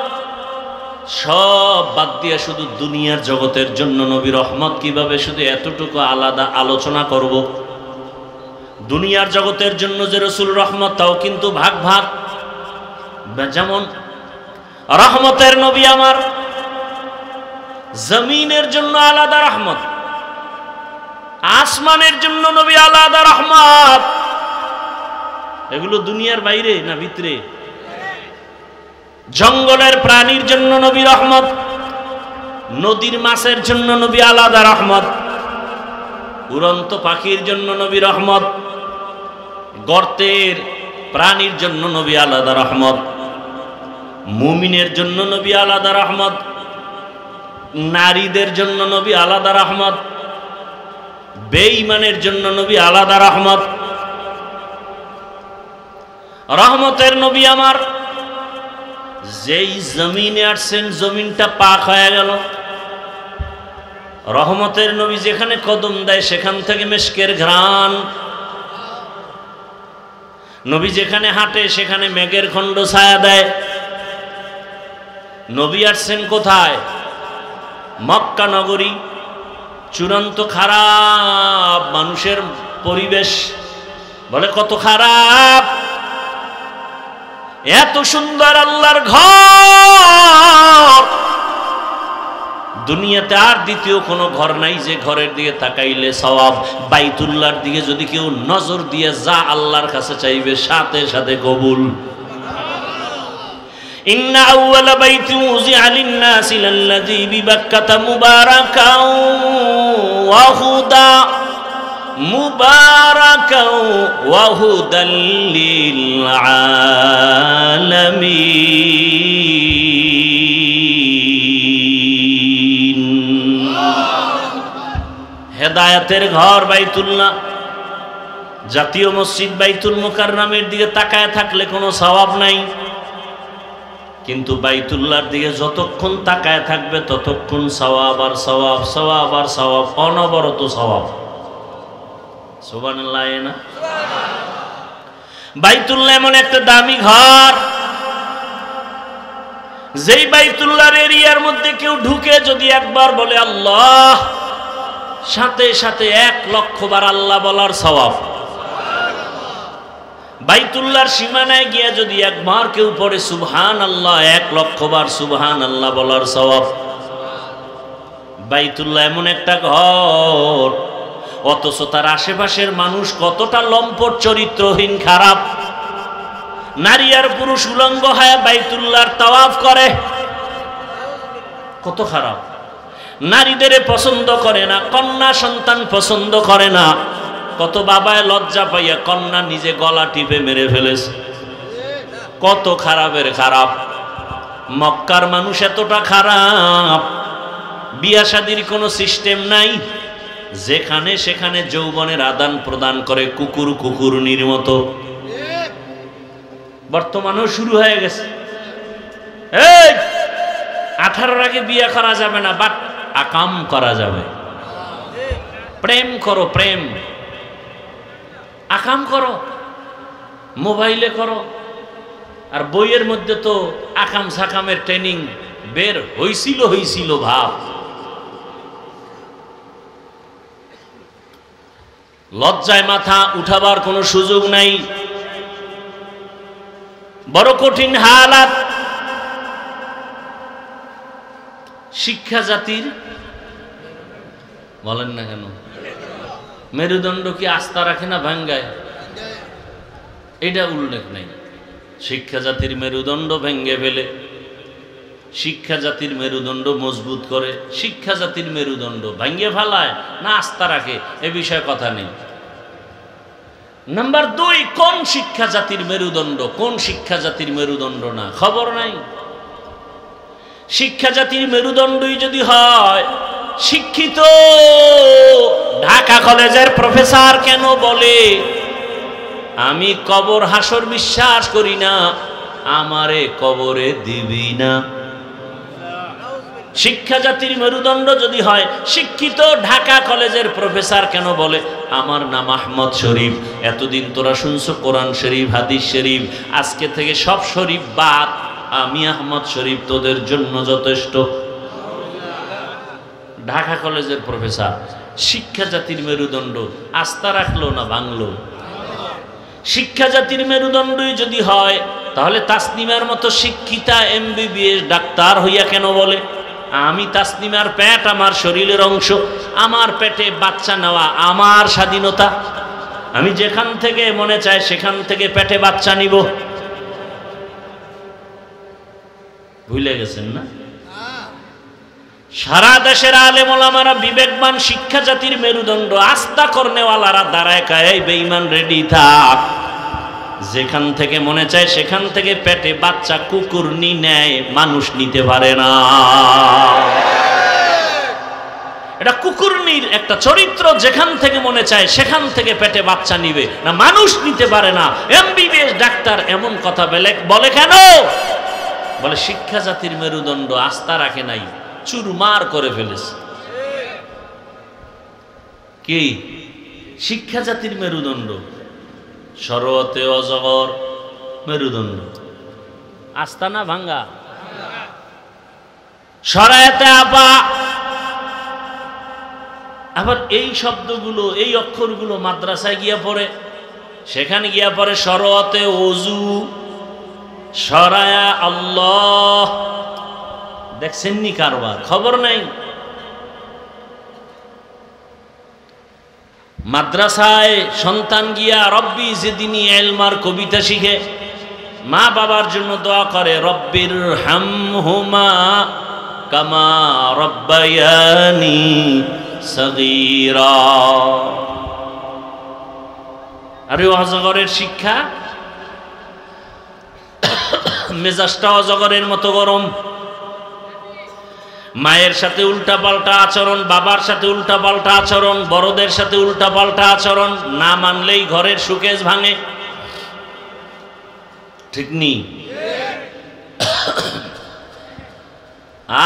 সব বাদ দিয়ে শুধু দুনিয়ার জগতের জন্য নবী রহমত কিভাবে, শুধু এতটুকু আলাদা আলোচনা করব। দুনিয়ার জগতের জন্য যে রসুল রহমত, তাও কিন্তু ভাগ ভাগ। যেমন রহমতের নবী আমার জমিনের জন্য আলাদা রহমত, আসমানের জন্য নবী আলাদা রহমত। এগুলো দুনিয়ার বাইরে না ভিতরে? জঙ্গলের প্রাণীর জন্য নবী রহমত, নদীর মাছের জন্য নবী আলাদা রহমত, উড়ন্ত পাখির জন্য নবী রহমত, গর্তের প্রাণীর জন্য নবী আলাদা রহমত, মুমিনের জন্য নবী আলাদা রহমত, নারীদের জন্য নবী আলাদা রহমত, বেঈমানের জন্য নবী আলাদা রহমত। রহমতের নবী আমার যেই জমিনে আসছেন, জমিনটা পাক হয়ে গেল। রহমতের নবী যেখানে কদম দেয়, সেখান থেকে মিশকের ঘ্রাণ। নবী যেখানে হাঁটে, সেখানে মেঘের খণ্ড ছায়া দেয়। নবী আসছেন কোথায়? মক্কা নগরী। চূড়ান্ত খারাপ মানুষের পরিবেশ, বলে কত খারাপ। এত সুন্দর আল্লাহর ঘর, দুনিয়াতে আর দ্বিতীয় কোনো ঘর নাই যে ঘরের দিকে তাকাইলে সওয়াব। বাইতুল্লাহর দিকে যদি কেউ নজর দিয়ে যা আল্লাহর কাছে চাইবে, সাথে সাথে কবুল। ইন্না আউওয়ালা বাইতিন উযিআ লিন-নাসি লাল্লাযী বিবাক্কাতা মুবারাকাও ওয়া হুদা মুবারাকাও ওয়া হুদাল লিল আলামিন। হেদায়েতের ঘর বাইতুল্লাহ, জাতীয় মসজিদ বাইতুল মুকাররমের দিকে তাকায় থাকলে কোনো সওয়াব নাই, কিন্তু বাইতুল্লাহর দিকে যতক্ষণ তাকায় থাকবে ততক্ষণ সওয়াব আর সওয়াব, সওয়াব আর সওয়াব, অনবরত সওয়াব। সুবহানাল্লাহ না? বাইতুল্লাহ এমন একটা দামি ঘর, যেই বাইতুল্লাহর এরিয়ার মধ্যে কেউ ঢুকে যদি একবার বলে আল্লাহ, সাথে সাথে 1,00,000 বার আল্লাহ বলার সওয়াব। বাইতুল্লাহর সীমানায় গিয়া যদি একবার কেউ পড়ে সুবহানাল্লাহ, 1,00,000 বার সুবহানাল্লাহ বলার সওয়াব। বাইতুল্লাহ এমন একটা ঘর, অথচ তার আশেপাশের মানুষ কতটা লম্পট, চরিত্রহীন, খারাপ। নারী আর পুরুষ উলঙ্গ হয়ে বাইতুল্লাহর তাওয়াফ করে, কত খারাপ। নারীদের পছন্দ করে না, কন্যা সন্তান পছন্দ করে না। কত বাবায় লজ্জা পাইয়া কন্যা নিজে গলা টিপে মেরে ফেলেছে। কত খারাপের খারাপ। মক্কার মানুষ এতটা খারাপ, বিয়া শাদীর কোনো সিস্টেম নাই, যেখানে সেখানে যৌবনের আদান প্রদান করে কুকুর কুকুরনির মতো। বর্তমানেও শুরু হয়ে গেছে। এই 18-র আগে বিয়ে করা যাবে না, বাট আকাম করা যাবে। প্রেম করো, প্রেম আকাম করো, মোবাইলে করো। আর বইয়ের মধ্যে তো আকাম সাকামের ট্রেনিং বের হইছিল ভাব। লজ্জায় মাথা উঠাবার কোনো সুযোগ নাই। বড় কঠিন হালাত। শিক্ষা জাতির, বলেন না কেন, মেরুদণ্ড কি আস্থা রাখে না ভাঙ্গায়? এটা উল্লেখ নাই। শিক্ষা জাতির মেরুদণ্ড ভেঙ্গে ফেলে, শিক্ষা জাতির মেরুদণ্ড মজবুত করে। শিক্ষা জাতির মেরুদণ্ড ভেঙ্গে ফেলায় না আস্থা রাখে, এ বিষয়ে কথা নেই। নাম্বার 2, কোন শিক্ষা জাতির মেরুদণ্ড, কোন শিক্ষা জাতির মেরুদণ্ড না, খবর নাই। শিক্ষা জাতির মেরুদণ্ডই যদি হয়, শিক্ষিত ঢাকা কলেজের প্রফেসর কেন বলে আমি কবর হাসর বিশ্বাস করি না, আমারে কবরে দিবি না? শিক্ষা জাতির মেরুদণ্ড যদি হয়, শিক্ষিত ঢাকা কলেজের প্রফেসর কেন বলে আমার নাম আহমদ শরীফ, এতদিন তোরা শুনছো কোরআন শরীফ, হাদিস শরীফ, আজকে থেকে সব শরীফ বাদ, আমি আহমদ শরীফ তোদের জন্য যথেষ্ট। ঢাকা কলেজের প্রফেসর শিক্ষা জাতির মেরুদণ্ড আস্থা রাখলো না ভাঙলো? শিক্ষা জাতির মেরুদণ্ডই যদি হয়, তাহলে তাসনিমার মতো শিক্ষিতা MBBS ডাক্তার হইয়া কেন বলে আমি তাসনিমার পেট আমার শরীরের অংশ, আমার পেটে বাচ্চা নেওয়া আমার স্বাধীনতা, আমি যেখান থেকে মনে চায় সেখান থেকে পেটে বাচ্চা নিব? ভুলে গেছেন না? সারা দেশের আলেম ওলামারা বিবেকবান, শিক্ষা জাতির মেরুদণ্ড, আস্থা করনেওয়ালারা দাঁড়ায় কায় বেঈমান রেডি থাক, যেখান থেকে মনে চায় সেখান থেকে পেটে বাচ্চা কুকুর নেয়, মানুষ নিতে পারে না। এটা কুকুরনির একটা চরিত্র, যেখান থেকে মনে চায় সেখান থেকে পেটে বাচ্চা নিবে না, মানুষ নিতে পারে না। MBBS ডাক্তার এমন কথা বলে কেন? বলে শিক্ষা জাতির মেরুদণ্ড আস্থা রাখে নাই, চুরমার করে ফেলেছে। কি শিক্ষা জাতির মেরুদণ্ড? শরতে অজগর মেরুদণ্ড, আস্থা না ভাঙ্গা? শরায়তে আপা। আবার এই শব্দগুলো, এই অক্ষরগুলো মাদ্রাসায় গিয়া পড়ে, সেখানে গিয়া পড়ে শরতে ওযু, শরায়া আল্লাহ। দেখছেননি কারবার? খবর নাই। মাদ্রাসায় সন্তান গিয়া রব্বি জিদনি ইলমার কবিতা শিখে, মা বাবার জন্য দোয়া করে রব্বির হামহুমা কামা রব্বায়ানি সগীরা। আর ওই অজগরের শিক্ষা, মেজাজটা অজগরের মতো গরম। মায়ের সাথে উল্টা পাল্টা আচরণ, বাবার সাথে উল্টা পাল্টা আচরণ, বড়দের সাথে উল্টা পাল্টা আচরণ, না মানলেই ঘরের সুকেশ ভাঙে। ঠিক নেই?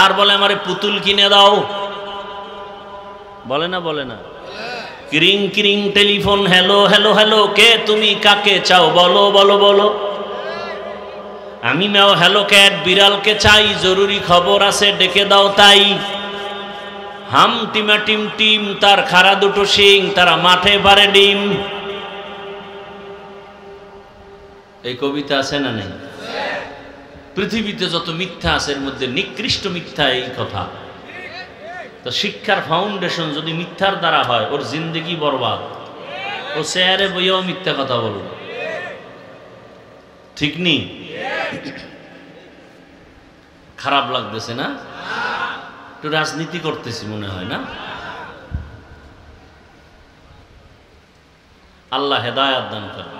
আর বলে আমারে পুতুল কিনে দাও, বলে না? বলে না? ক্রিং ক্রিং টেলিফোন, হ্যালো হ্যালো হ্যালো, কে তুমি, কাকে চাও, বলো বলো বলো। আমি নাও হ্যালো ক্যাট, বিড়ালকে চাই, জরুরি খবর আছে, ডেকে দাও তাই। হাম টিমা টিম টিম, তার খাড়া দুটো শিং, তারা মাঠে পারে ডিম। এই কবিতা আছে না নেই? পৃথিবীতে যত মিথ্যা আছে এর মধ্যে নিকৃষ্ট মিথ্যা এই কথা। তো শিক্ষার ফাউন্ডেশন যদি মিথ্যার দ্বারা হয়, ওর জিন্দেগি বরবাদ। ও চেয়ারে বইয়াও মিথ্যা কথা বলবে। ঠিক নেই? খারাপ লাগতেছে না? একটু রাজনীতি করতেছি মনে হয় না? আল্লাহ হেদায়েত দান করেন।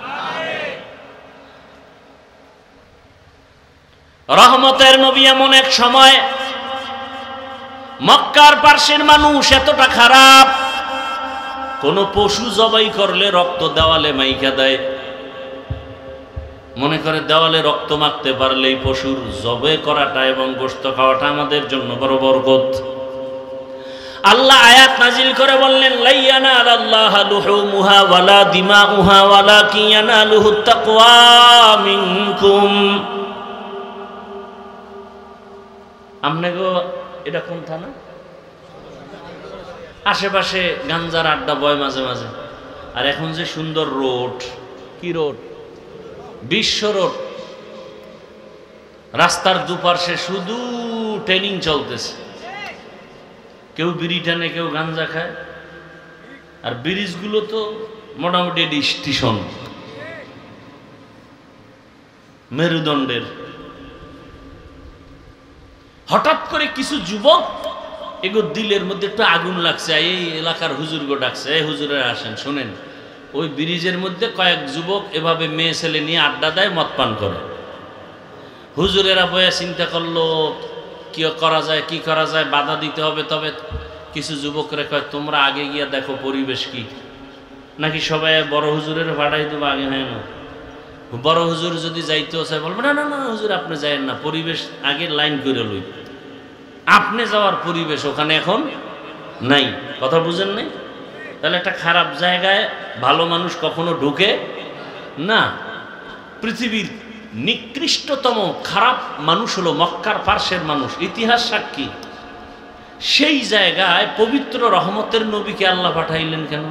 রহমতের নবী এমন এক সময়, মক্কার পার্শ্বের মানুষ এতটা খারাপ, কোন পশু জবাই করলে রক্ত দেওয়ালে মাইকা দেয়। মনে করে দেওয়ালে রক্ত মাখতে পারলেই পশুর জবে করাটা এবং গোশত খাওয়াটা আমাদের জন্য বড় বরকত। আল্লাহ আয়াত নাজিল করে বললেন, লাইয়ানালাল্লাহা লুহুমুহা ওয়ালা দিমাউহা ওয়ালাকিন ইয়ানালুহুত তাকওয়া মিনকুম। আমনেগো এটা কোন থানা? আশেপাশে গাঞ্জার আড্ডা বয় মাঝে মাঝে। আর এখন যে সুন্দর রোড, কি রোড? বিশ্ব রোড। রাস্তার দুপাশে শুধু ট্রেনিং চলতেছে, কেউ বিড়ি টানে, কেউ গাঞ্জা খায়। আর ব্রিজগুলো তো মোটামুটি স্টেশন, মেরুদণ্ডের। হঠাৎ করে কিছু যুবক এগো দিলের মধ্যে একটু আগুন লাগছে, এই এলাকার হুজুরগো ডাকছে, এই হুজুরের আসেন শোনেন। ওই ব্রিজের মধ্যে কয়েক যুবক এভাবে মেয়ে ছেলে নিয়ে আড্ডা দেয়, মদ পান করে। হুজুরেরা বয়ে চিন্তা করলো কি করা যায়, কি করা যায়, বাধা দিতে হবে। তবে কিছু যুবকরা কয়, তোমরা আগে গিয়া দেখো পরিবেশ কি, নাকি সবাই বড় হুজুরের ভাড়াই দেবো আগে। হয় না, বড় হুজুর যদি যাইতেও চায় বলবো, না না না হুজুর আপনি যায়েন না, পরিবেশ আগে লাইন করে লই। আপনি যাওয়ার পরিবেশ ওখানে এখন নাই। কথা বুঝেন নাই? তাহলে একটা খারাপ জায়গায় ভালো মানুষ কখনো ঢুকে না। পৃথিবীর নিকৃষ্টতম খারাপ মানুষ হলো মক্কার পার্শ্বের মানুষ, ইতিহাস সাক্ষী। সেই জায়গায় পবিত্র রহমতের নবীকে আল্লাহ পাঠাইলেন কেন?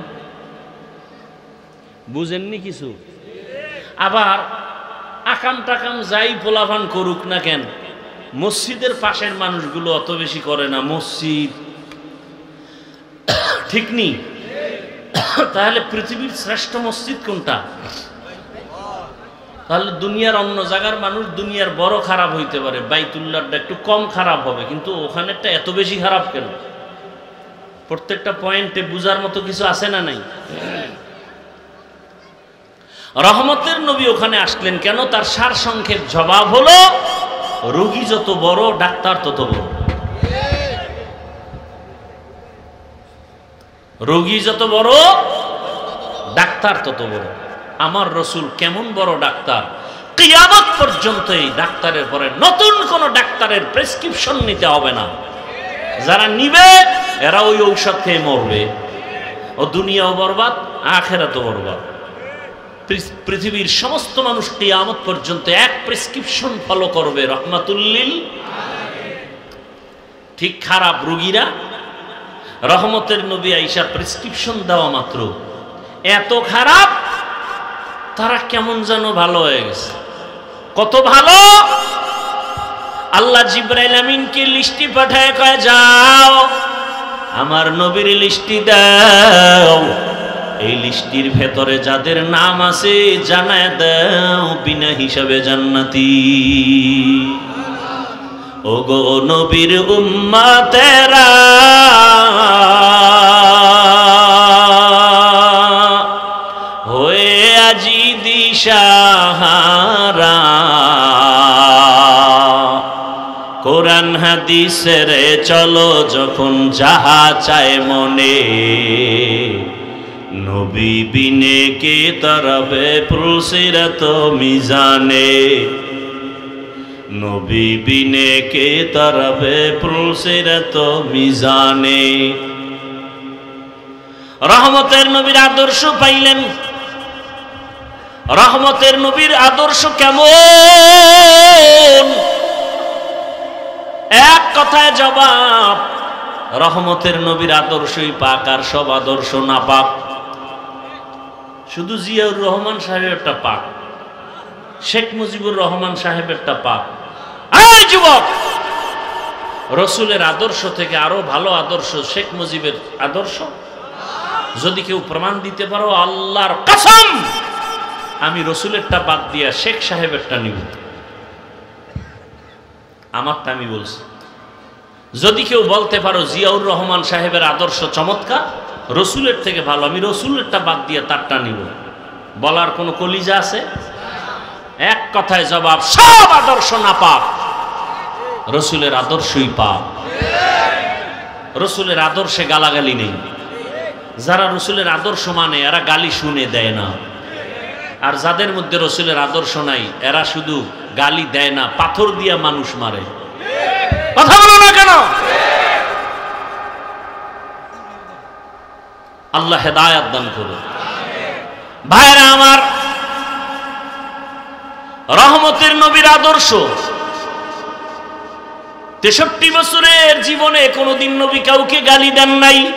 বুঝেননি কিছু? আবার আকাম টাকাম যাই পোলাভান করুক না কেন, মসজিদের পাশের মানুষগুলো অত বেশি করে না। মসজিদ ঠিক নেই? তাহলে পৃথিবীর শ্রেষ্ঠ মসজিদ কোনটা? তাহলে দুনিয়ার অন্য জায়গার মানুষ দুনিয়ার বড় খারাপ হইতে পারে, বাইতুল্লাহটা একটু কম খারাপ হবে, কিন্তু ওখানেরটা এত বেশি খারাপ কেন? প্রত্যেকটা পয়েন্টে বুঝার মতো কিছু আছে না নাই? রহমতের নবী ওখানে আসলেন কেন? তার সার সংক্ষেপ জবাব হলো, রোগী যত বড় ডাক্তার তত বড়। রোগী যত বড় ডাক্তার তত বড়। আমার রসুল কেমন বড় ডাক্তার, কিয়ামত পর্যন্ত এই ডাক্তারের পরে নতুন কোন ডাক্তারের প্রেসক্রিপশন নিতে হবে না। যারা নিবে এরা ওই ঔষধ খেয়ে মরবে, ও দুনিয়াও বরবাদ, আখিরাতও বরবাদ। পৃথিবীর সমস্ত মানুষ কিয়ামত পর্যন্ত এক প্রেসক্রিপশন ফলো করবে, রহমাতুল্লিল। ঠিক খারাপ রোগীরা রহমতের নবী আইসা প্রেসক্রিপশন দেওয়া মাত্র এত খারাপ, তারা কেমন যেন ভালো হয়ে গেছে। কত ভালো! আল্লাহ জিবরাইল আমিনকে লিস্টি পাঠায় কয়, যাও আমার নবীর লিস্টি দাও, এই লিস্টির ভেতরে যাদের নাম আছে জানায় দাও বিনা হিসাবে জান্নাতি। ওগো নবীর উম্মতেরা, হয়ে দিশাহারা কোরআন হাদিসের চলো যখন যাহা চায় মনে নবী বিনে কে তরবে পুলসিরাত মিজানে নবী বিনে কে তরবে পুলসিরাত মিজানে রহমতের নবীর আদর্শ পাইলেন রহমতের নবীর আদর্শ কেমন এক কথায় জবাব রহমতের নবীর আদর্শই পাক আর সব আদর্শ না পাক শুধু জিয়াউর রহমান সাহেবেরটা পাক শেখ মুজিবুর রহমান সাহেবেরটা পাক এই যুবক রসুলের আদর্শ থেকে আরো ভালো আদর্শ শেখ মুজিবের আদর্শ যদি কেউ প্রমাণ দিতে পারো আল্লাহর কসম আমি রসুলেরটা বাদ দিয়া শেখ সাহেবেরটা নিব আমারটা আমি বলছি যদি কেউ বলতে পারো জিয়াউর রহমান সাহেবের আদর্শ চমৎকার রসুলের থেকে ভালো আমি রসুলেরটা বাদ দিয়ে তারটা নিব বলার কোনো কলিজা আছে এক কথায় জবাব সব আদর্শ না পাক রসুলের আদর্শই পাক রসুলের আদর্শে গালাগালি নেই যারা রসুলের আদর্শ মানে এরা গালি শুনে দেয় না আর যাদের মধ্যে রসুলের আদর্শ নাই এরা শুধু গালি দেয় না পাথর দিয়া মানুষ মারে কথা বলো না কেন আল্লাহ হেদায়েত দান করুন ভাইরা আমার রহমতের নবীর আদর্শ 63 বছরের জীবনে কোনোদিন নবী কাউকে গালি দেন নাই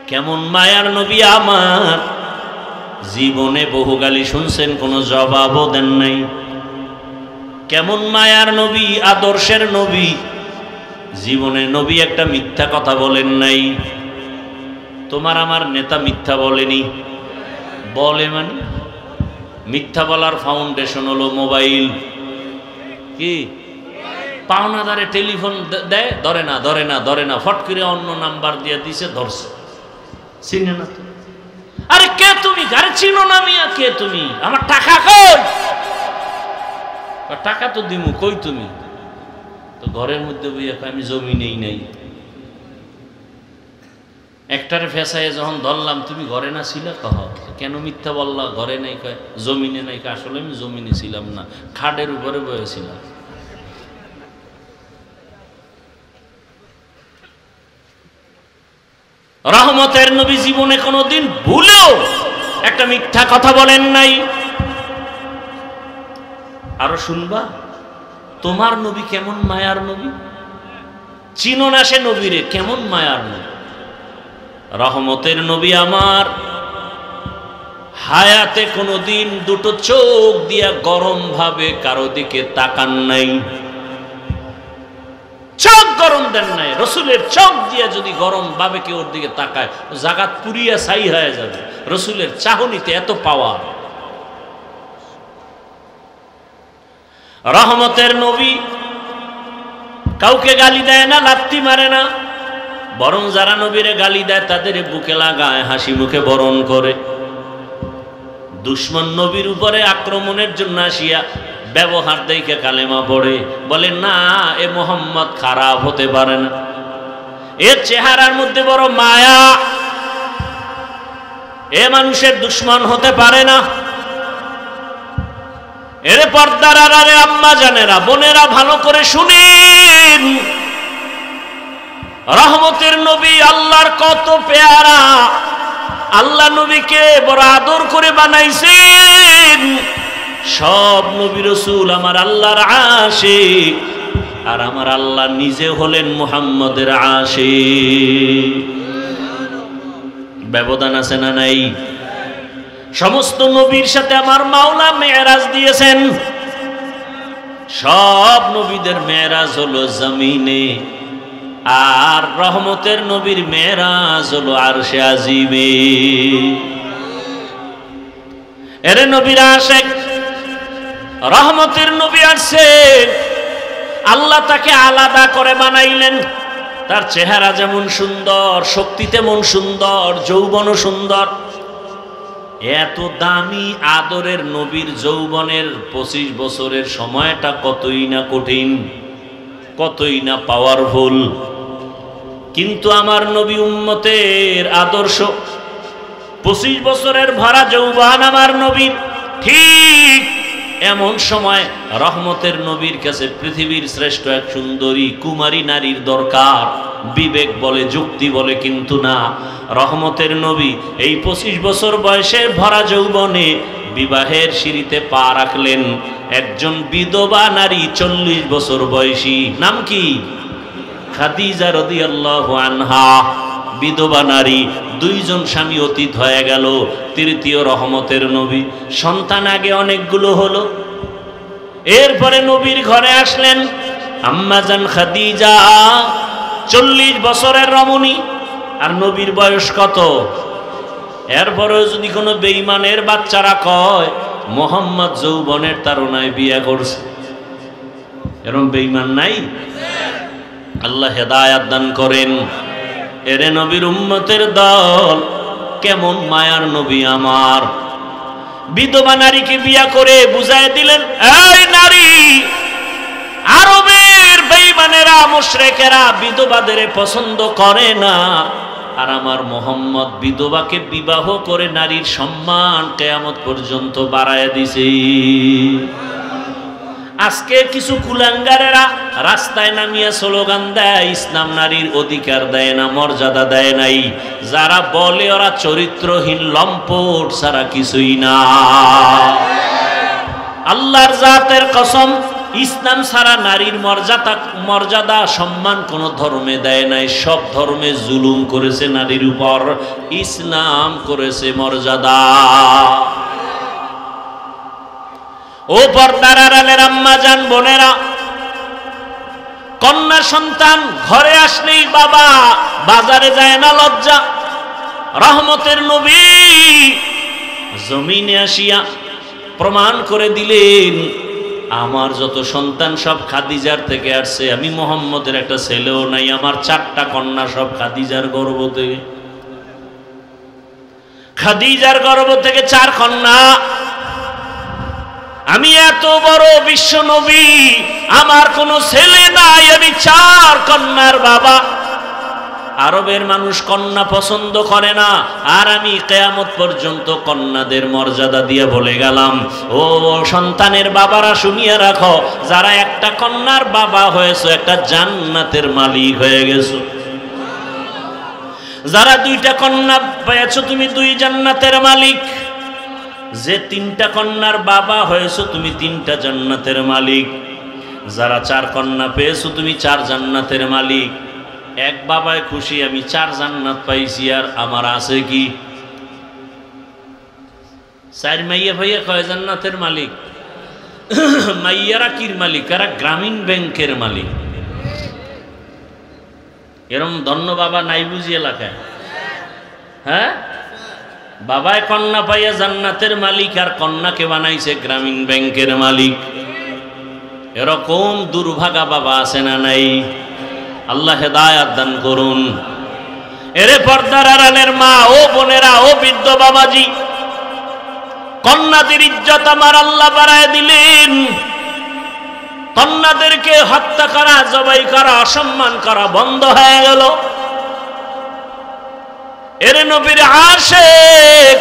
কেমন মায়ার নবী আমার জীবনে বহু গালি শুনছেন কোনো জবাবও দেন নাই কেমন মায়ার নবী আদর্শের নবী জীবনে নবী একটা মিথ্যা কথা বলেন নাই তোমার আমার নেতা মিথ্যা বলেনি বলে মানে মিথ্যা বলার ফাউন্ডেশন হলো মোবাইল কি পাওনাদারে টেলিফোন দেয় ধরে না ধরে না ধরে না ফট করে অন্য নাম্বার দিয়ে দিছে ধরছে চিনে না আরে কে তুমি আরে চিনো না মিয়া কে তুমি আমার টাকা কই টাকা তো দিমু কই তুমি তো ঘরের মধ্যে বইয়া আমি জমি নেই নাই একটারে ফেসায় যখন ধরলাম তুমি ঘরে না ছিলা কহ কেন মিথ্যা বললা ঘরে নাই কয় জমিনে নাই আসলে আমি জমিনে ছিলাম না খাটের উপরে বসেছিলাম রহমতের নবী জীবনে কোনোদিন ভুলেও একটা মিথ্যা কথা বলেন নাই আরো শুনবা তোমার নবী কেমন মায়ার নবী চিনো না সে নবীরে কেমন মায়ার নবী রহমতের নবী আমার হায়াতে কোনোদিন দুটো চোখ দিয়া গরম ভাবে কারো দিকে তাকান নাই চোখ গরম দেন নাই রসুলের চোখ দিয়া যদি গরম ভাবে কেউ ওর দিকে তাকায় জাগাত পুরিয়া ছাই হয়ে যাবে রসুলের চাহনিতে এত পাওয়া রহমতের নবী কাউকে গালি দেয় না লাত্তি মারে না বরং যারা নবীরে গালি দেয় তাদের বুকে লাগায় হাসি মুখে বরণ করে দুশমন নবীর উপরে আক্রমণের জন্য আসিয়া ব্যবহার দেখে কালেমা পড়ে বলে না এ মোহাম্মদ খারাপ হতে পারে না এর চেহারার মধ্যে বড় মায়া এ মানুষের দুশমন হতে পারে না এর পর্দার আড়ালে আম্মা জানেরা বোনেরা ভালো করে শুনেন রহমতের নবী আল্লাহর কত পেয়ারা আল্লাহ নবীকে বড় আদর করে বানাইছেন সব নবী রাসূল আমার আল্লাহর আশিক আর আমার আল্লাহ নিজে হলেন মুহাম্মদের আশিক ব্যবধান আছে না নাই সমস্ত নবীর সাথে আমার মাওলা মেরাজ দিয়েছেন সব নবীদের মেরাজ হলো জমিনে আর রহমতের নবীর মেরাজ হলো আরশে আজিমে এর নবীর আশিক রহমতের নবী আসছে আল্লাহ তাকে আলাদা করে বানাইলেন তার চেহারা যেমন সুন্দর শক্তি তেমন সুন্দর যৌবনও সুন্দর এত দামি আদরের নবীর যৌবনের 25 বছরের সময়টা কতই না কঠিন, কতই না পাওয়ারফুল। কিন্তু আমার নবী উম্মতের আদর্শ 25 বছরের ভরা যৌবন আমার নবীর, ঠিক এমন সময় রহমতের নবীর কাছে পৃথিবীর শ্রেষ্ঠ এক সুন্দরী কুমারী নারীর দরকার। বিবেক বলে, যুক্তি বলে, কিন্তু না, রহমতের নবী এই 25 বছর বয়সের ভরা যৌবনে বিবাহের সিঁড়িতে পা রাখলেন একজন বিধবা নারী, 40 বছর বয়সী। নাম কি? খাদিজা রাদিয়াল্লাহু আনহা। বিধবা নারী, 2 জন স্বামী অতীত হয়ে গেল, তৃতীয় রহমতের নবী। সন্তান আগে অনেকগুলো হলো, এরপরে নবীর ঘরে আসলেন আম্মাজান খাদিজা, 40 বছরের রমণী। আর নবীর বয়স কত? এরপরেও যদি কোনো বেঈমানের বাচ্চারা কয় মোহাম্মদ যৌবনের তারুণায় বিয়ে করছে, এরকম বেঈমান নাই? আল্লাহ হেদায়াত দান করেন। এরে নবীর উম্মতের দল, কেমন মায়ার নবী আমার। বিধবা নারীকে বিয়া করে বুঝায় দিলেন, এই নারী, আরবের বেঈমানেরা মুশরিকেরা বিধবাদের পছন্দ করে না, আর আমার মোহাম্মদ বিধবাকে বিবাহ করে নারীর সম্মান কিয়ামত পর্যন্ত বাড়ায় দিছে। আজকে কিছু কুলাঙ্গারেরা রাস্তায় নামিয়া স্লোগান দেয় ইসলাম নারীর অধিকার দেয় না, মর্যাদা দেয় নাই। যারা বলে ওরা চরিত্রহীন লম্পট ছাড়া কিছুই না। আল্লাহর জাতের কসম, ইসলাম ছাড়া নারীর মর্যাদা সম্মান কোন ধর্মে দেয় নাই। সব ধর্মে জুলুম করেছে নারীর উপর, ইসলাম করেছে মর্যাদা। ও পর্দার আড়ালের আম্মা জান বোনেরা, কন্যা সন্তান ঘরে আসলেই বাবা বাজারে যায় না লজ্জা। রহমতের নবী জমিনে আসিয়া প্রমাণ করে দিলেন, আমার যত সন্তান সব খাদিজার থেকে আসছে, আমি মোহাম্মদের একটা ছেলেও নাই, আমার 4টা কন্যা সব খাদিজার গর্ভ থেকে। খাদিজার গর্ভ থেকে 4 কন্যা। আমি এত বড় বিশ্ব নবী, আমার কোনো ছেলে নাই, আমি 4 কন্যার বাবা। আরবের মানুষ কন্যা পছন্দ করে না, আর আমি কিয়ামত পর্যন্ত কন্যাদের মর্যাদা দিয়ে বলে গেলাম, ও সন্তানের বাবারা শুনিয়ে রাখো, যারা একটা কন্যার বাবা হয়েছে একটা জান্নাতের মালিক হয়ে গেছো। যারা 2টা কন্যা পেয়েছো তুমি 2 জান্নাতের মালিক। যে 3টা কন্যার বাবা হয়েছো তুমি 3টা জান্নাতের মালিক। যারা 4 কন্যা পেয়েছো তুমি 4 জান্নাতের মালিক। এক বাবায় খুশি, আমি 4 জান্নাত পাইছি, আর আমার আছে কি? 4 মাইয়া ভাইয়া কয় জান্নাতের মালিক? মাইয়ারা কির মালিক? এরা গ্রামীণ ব্যাংকের মালিক। এরম ধন্য বাবা নাই বুঝি এলাকায়? হ্যাঁ, বাবায় কন্যা পাইয়া জান্নাতের মালিক, আর কন্যাকে বানাইছে গ্রামীণ ব্যাংকের মালিক। এরকম দুর্ভাগা বাবা আছে না নাই? আল্লাহ হেদায়াত দান করুন। এরে পর্দার আড়ালের মা ও বোনেরা, ও বৃদ্ধ বাবাজি, কন্যাদের ইজ্জত আমার আল্লাহ বাড়ায় দিলেন। কন্যাদেরকে হত্যা করা, জবাই করা, অসম্মান করা বন্ধ হয়ে গেল। এর নবীর আশিক,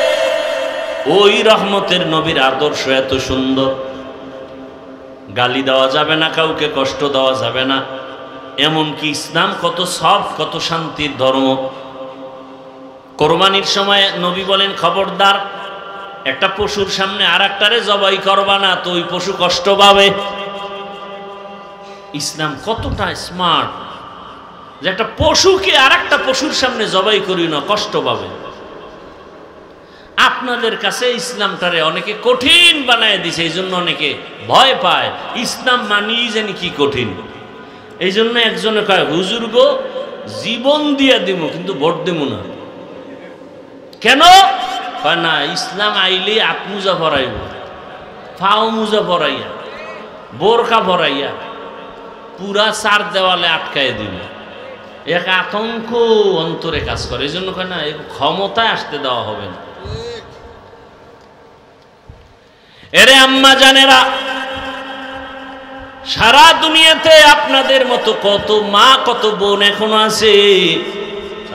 ওই রহমতের নবীর আদর্শ এত সুন্দর, গালি দেওয়া যাবে না, কাউকে কষ্ট দেওয়া যাবে না। এমনকি ইসলাম কত সফট, কত শান্তির ধর্ম। কোরবানির সময় নবী বলেন, খবরদার একটা পশুর সামনে আর একটারে জবাই করবা না, তো ওই পশু কষ্ট পাবে। ইসলাম কতটা স্মার্ট যে একটা পশুকে আর একটা পশুর সামনে জবাই করি না, কষ্ট পাবে। আপনাদের কাছে ইসলামটারে অনেকে কঠিন বানায় দিছে, এই জন্য অনেকে ভয় পায়। ইসলাম মানিয়ে জানি কি কঠিন। এই জন্য একজনে কয়, হুজুর গো জীবন দিয়া দিব কিন্তু ভোট দেব না। কেন? কয় না, ইসলাম আইলে আত্মুজা ভরাইব, ফাও মুজা ভরাইয়া, বোরকা ভরাইয়া পুরা 4 দেওয়ালে আটকায় দিবে। এক আতঙ্ক অন্তরে কাজ করে। এই জন্য কয় না, ক্ষমতায় আসতে দেওয়া হবে না। এরে আম্মা জানেরা, সারা দুনিয়াতে আপনাদের মতো কত মা কত বোন এখনো আছে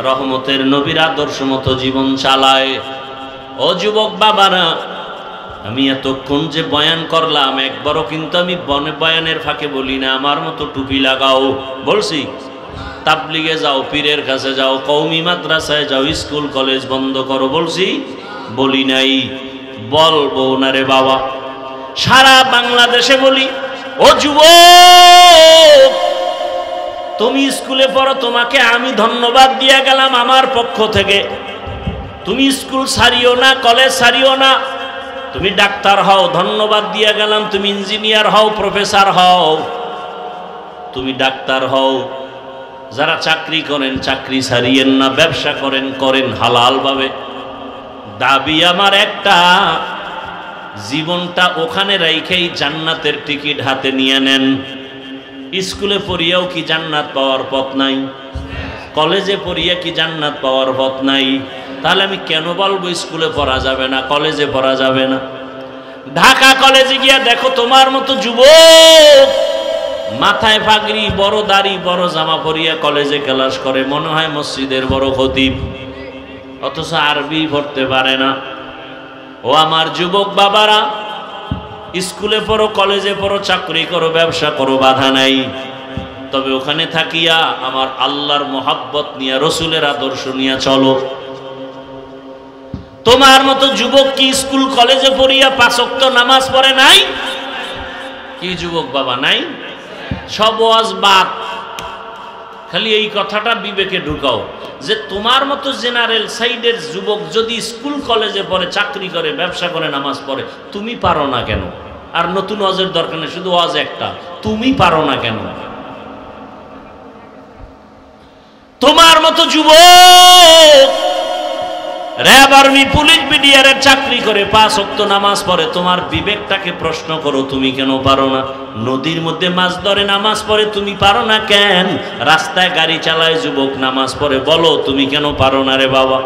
রহমতের নবীর আদর্শ মতো জীবন চালায়। ও যুবক বাবারা, আমি এতক্ষণ যে বয়ান করলাম একবারও কিন্তু আমি বয়ানের ফাঁকে বলি না আমার মতো টুপি লাগাও। বলছি তাবলিগে যাও, পীরের কাছে যাও, কওমি মাদ্রাসায় যাও, স্কুল কলেজ বন্ধ করো বলছি? বলি নাই, বলবো না রে বাবা। সারা বাংলাদেশে বলি, ও যুবক তুমি স্কুলে পড়ো, তোমাকে আমি ধন্যবাদ দিয়ে গেলাম আমার পক্ষ থেকে। তুমি স্কুল ছাড়িও না, কলেজ ছাড়িও না, তুমি ডাক্তার হও, ধন্যবাদ দিয়ে গেলাম। তুমি ইঞ্জিনিয়ার হও, প্রফেসর হও, তুমি ডাক্তার হও। যারা চাকরি করেন চাকরি ছাড়িয়েন না, ব্যবসা করেন করেন হালাল ভাবে। দাবি আমার একটা, জীবনটা ওখানে রাইখেই জান্নাতের টিকিট হাতে নিয়ে নেন। স্কুলে পড়িয়াও কি জান্নাত পাওয়ার পথ নাই? কলেজে পড়িয়া কি জান্নাত পাওয়ার পথ নাই? তাহলে আমি কেন বলবো স্কুলে পড়া যাবে না, কলেজে পড়া যাবে না? ঢাকা কলেজে গিয়া দেখো তোমার মতো যুবক মাথায় পাগড়ি, বড় দাড়ি, বড় জামা পরিয়া কলেজে ক্লাস করে, মনে হয় মসজিদের বড় খতিব, অথচ আরবি পড়তে পারে না। ও আমার যুবক বাবারা, স্কুলে পড়ো, কলেজে পড়ো, চাকরি করো, ব্যবসা করো, বাধা নাই। তবে ওখানে থাকিয়া আমার আল্লাহর মোহাব্বত নিয়ে, রসুলের আদর্শ নিয়ে চলো। তোমার মতো যুবক কি স্কুল কলেজে পড়িয়া 5 ওয়াক্ত নামাজ পড়ে নাই? কি যুবক বাবা নাই? সব ওয়াজ বাদ। খালি এই কথাটা বিবেকে ঢুকাও যে তোমার মতো জেনারেল সাইডের যুবক যদি স্কুল কলেজে পড়ে, চাকরি করে, ব্যবসা করে, নামাজ পড়ে, তুমি পারো না কেন? আর নতুন ওয়াজের দরকার নেই, শুধু ওয়াজ একটা, তুমি পারো না কেন? তোমার মতো যুবক র্যাব, আর্মি, পুলিশ, বিডিআরের চাকরি করে, 5 ওয়াক্ত নামাজ পড়ে, তোমার বিবেকটাকে প্রশ্ন করো, তুমি কেন পারো না? নদীর মধ্যে মাছ ধরে নামাজ পড়ে, তুমি পারো না কেন? রাস্তায় গাড়ি চালায় যুবক, নামাজ পড়ে, বলো তুমি কেন পারো না রে বাবা?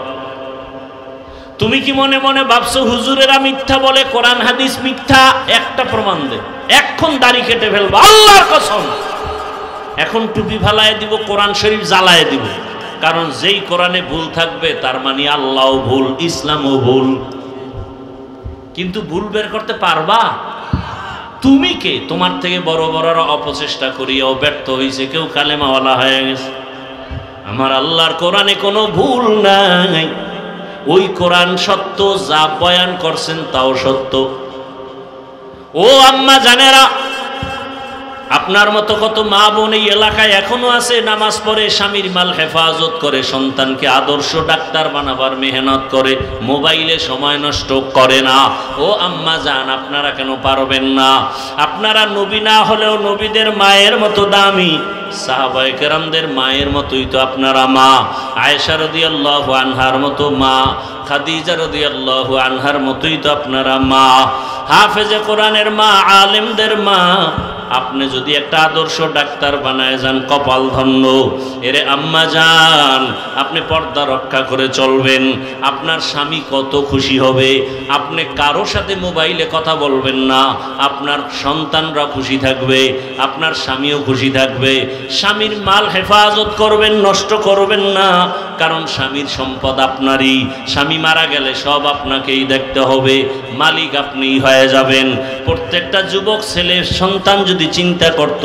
তুমি কি মনে মনে ভাবছো হুজুরেরা মিথ্যা বলে, কোরআন হাদিস মিথ্যা? একটা প্রমাণ দে, এখন দাড়ি কেটে ফেলবো আল্লাহর কসম, এখন টুপি ফালায় দিব, কোরআন শরীফ জ্বালায় দিব। কারণ যেই কোরআনে ভুল থাকবে তার মানে আল্লাহও ভুল, ইসলামও ভুল। কিন্তু ভুল বের করতে পারবা? তুমি কে? তোমার থেকে বড় বড়রা অপচেষ্টা করিয়াও ব্যর্থ হয়েছে, কেউ কালেমাওয়ালা হয়ে গেছে। আমার আল্লাহর কোরআনে কোনো ভুল নাই, ওই কোরআন সত্য, যা বয়ান করছেন তাও সত্য। ও আম্মা জানেরা, আপনার মতো কত মা বোন এই এলাকায় এখনো আছে, নামাজ পড়ে, স্বামীর মাল হেফাজত করে, সন্তানকে আদর্শ ডাক্তার বানাবার মেহনত করে, মোবাইলে সময় নষ্ট করে না। ও আম্মা জান, আপনারা কেন পারবেন না? আপনারা নবী না হলেও নবীদের মায়ের মতো দামি, সাহাবায়ে কেরামদের মায়ের মতোই তো আপনারা মা। আয়েশা রাদিয়াল্লাহু আনহার মতো মা, খাদিজা রাদিয়াল্লাহু আনহার মতোই তো আপনারা মা, হাফেজে কোরআনের মা, আলেমদের মা। আপনি যদি একটা আদর্শ ডাক্তার বানায় যান, কপাল ধন্য। এরে আম্মা জান, আপনি পর্দা রক্ষা করে চলবেন, আপনার স্বামী কত খুশি হবে। আপনি কারোর সাথে মোবাইলে কথা বলবেন না, আপনার সন্তানরা খুশি থাকবে, আপনার স্বামীও খুশি থাকবে। স্বামীর মাল হেফাজত করবেন, নষ্ট করবেন না, কারণ স্বামীর সম্পদ আপনারই। স্বামী মারা গেলে সব আপনাকেই দেখতে হবে, মালিক আপনিই হয়ে যাবেন। প্রত্যেকটা যুবক ছেলে সন্তান যদি চিন্তা করত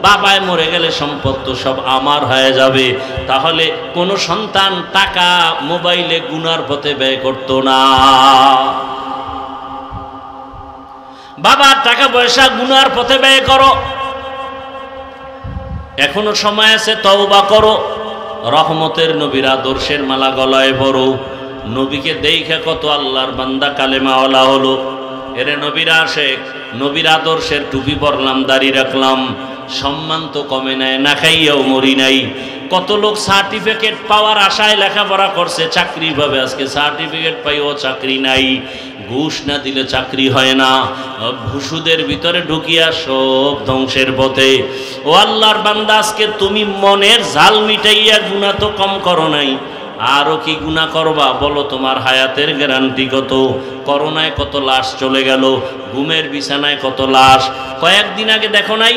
বাবায় মরে গেলে সম্পদ তো সব আমার হয়ে যাবে, তাহলে কোনো সন্তান টাকা মোবাইলে গুনার পথে ব্যয় করত না। বাবা টাকা পয়সা গুনার পথে ব্যয় করো, এখনো সময় আছে, তওবা করো। রহমতের নবীর আদর্শের মালা গলায় পরো। নবীকে দেখে কত আল্লাহর বান্দা কালেমাওয়ালা হলো। এরে নবীর আশেক, নবীর আদর্শের টুপি পরলাম, দাড়ি রাখলাম, সম্মান তো কমে নাই, না খাইয়াও মরি নাই। কত লোক সার্টিফিকেট পাওয়ার আশায় লেখাপড়া করছে, চাকরি পাবে, আজকে সার্টিফিকেট পাইও চাকরি নাই। ঘুষ না দিলে চাকরি হয় না, ঘুষুদের ভিতরে ঢুকিয়া সব ধ্বংসের পথে। ও আল্লাহর বান্দা, আজকে তুমি মনের ঝাল মিটাইয়া গুনাহ তো কম করো নাই, আরো কি গুনাহ করবা? বলো, তোমার হায়াতের গ্যারান্টি কত? করোনায় কত লাশ চলে গেল, ঘুমের বিছানায় কত লাশ। কয়েকদিন আগে দেখো নাই,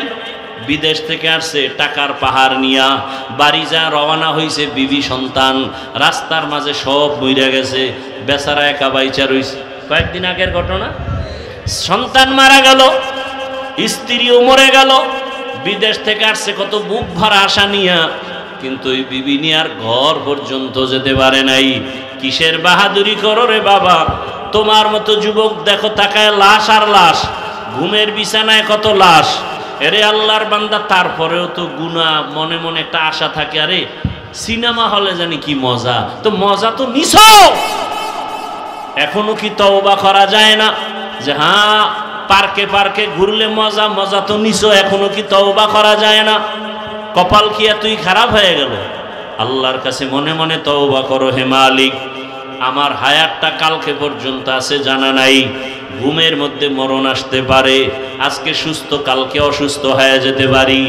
বিদেশ থেকে আসছে টাকার পাহাড় নিয়া, বাড়ি যা রওনা হয়েছে বিবি সন্তান, রাস্তার মাঝে সব মইরা গেছে, বেচারা একা বাইচা রইছে। কয়েকদিন আগের ঘটনা। সন্তান মারা গেল, স্ত্রীও মরে গেল, বিদেশ থেকে আসছে কত বুক ভরা আশা নিয়া, কিন্তু ওই বিবি নিয়ার ঘর পর্যন্ত যেতে পারে নাই। কিসের বাহাদুরি করো রে বাবা? তোমার মতো যুবক দেখো তাকায় লাশ আর লাশ, ঘুমের বিছানায় কত লাশ। এরে আল্লাহর বান্দা, তারপরেও তো গুনাহ, মনে মনে একটা আশা থাকে, আরে সিনেমা হলে জানি কি মজা, তো মজা তো নিছো, এখনো কি তওবা করা যায় না? যে হ্যাঁ পার্কে পার্কে ঘুরলে মজা, মজা তো নিছো, এখনো কি তওবা করা যায় না? কপাল কি এতই খারাপ হয়ে গেল? আল্লাহর কাছে মনে মনে তওবা করো, হে মালিক আমার হায়াতটা কালকে পর্যন্ত আছে জানা নাই, ঘুমের মধ্যে মরণ আসতে পারে, আজকে সুস্থ কালকে অসুস্থ হয়ে যেতে পারি।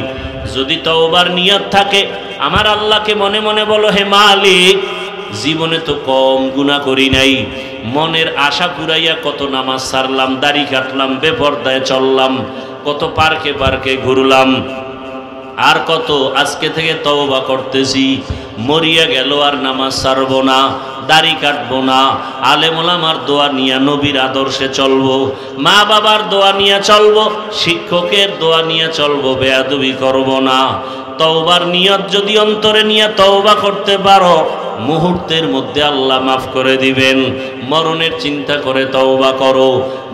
যদি তওবার নিয়ত থাকে আমার আল্লাহকে মনে মনে বলো, হে মালিক জীবনে তো কম গুনাহ করি নাই, মনের আশা পুরাইয়া কত নামাজ ছাড়লাম, দাড়ি কাটলাম, বেপরদায় চললাম, কত পার্কে পার্কে ঘুরলাম, আর কত আজকে থেকে তওবা করতেছি, মরিয়া গেল আর নামাজ ছাড়বো না, দাড়ি কাটবো না, আলেম ওলামার দোয়া নিয়ে নবীর আদর্শে চলবো, মা বাবার দোয়া নিয়ে চলবো, শিক্ষকের দোয়া নিয়ে চলবো, বেয়াদবি করব না। তওবার নিয়ত যদি অন্তরে নিয়ে তওবা করতে পারো, মুহূর্তের মধ্যে আল্লাহ মাফ করে দিবেন। মরণের চিন্তা করে তওবা করো।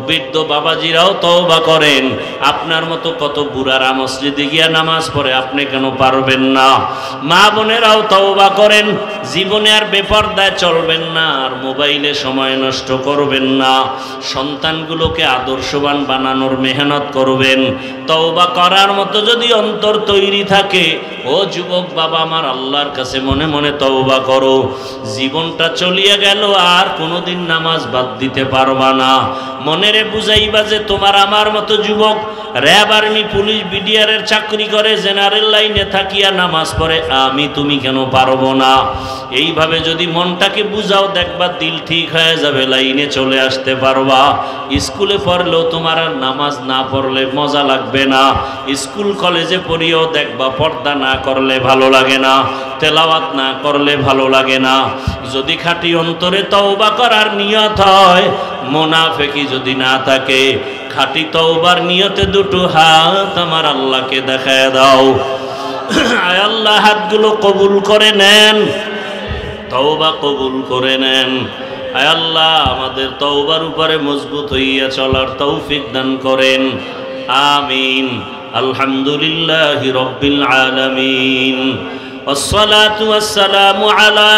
বৃদ্ধ বাবাজিরাও তওবা করেন। আপনার মতো কত বুড়ারা মসজিদে গিয়া নামাজ পড়ে, আপনি কেন পারবেন না? মা বোনেরাও তওবা করেন। জীবনে আর বেপরদায় চলবেন না, আর মোবাইলে সময় নষ্ট করবেন না, সন্তানগুলোকে আদর্শবান বানানোর মেহনত করবেন। তওবা করার মতো যদি অন্তর তৈরি থাকে, ও যুবক বাবা আমার আল্লাহর কাছে মনে মনে তওবা করো। জীবনটা চলিয়া গেল, আর কোনোদিন নামাজ বাদ দিতে পারবা না। মনেরে বুঝাইবা যে তোমার আমার মতো যুবক র্যাব, আর্মি, পুলিশ, বিডিআরের চাকরি করে, জেনারেল লাইনে থাকিয়া নামাজ পড়ে, আমি তুমি কেন পারবো না? এইভাবে যদি মনটাকে বুঝাও, দেখবা দিল ঠিক হয়ে যাবে, লাইনে চলে আসতে পারবা। স্কুলে পড়লেও তোমার আর নামাজ না পড়লে মজা লাগবে না। স্কুল কলেজে পড়িও দেখবা পর্দা না করলে ভালো লাগে না, তেলাওয়াত না করলে ভালো লাগে না। যদি খাঁটি অন্তরে তওবা করার নিয়ত হয়, মুনাফিকি যদি না থাকে, খাঁটি তওবার নিয়তে দুটো হাত আমার আল্লাহকে দেখায় দাও। আয় আল্লাহ হাতগুলো কবুল করে নেন, তওবা কবুল করে নেন। আয় আল্লাহ আমাদের তওবার উপরে মজবুত হইয়া চলার তৌফিক দান করেন। আমিন। আলহামদুলিল্লাহি রাব্বিল আলামিন। والصلاة والسلام على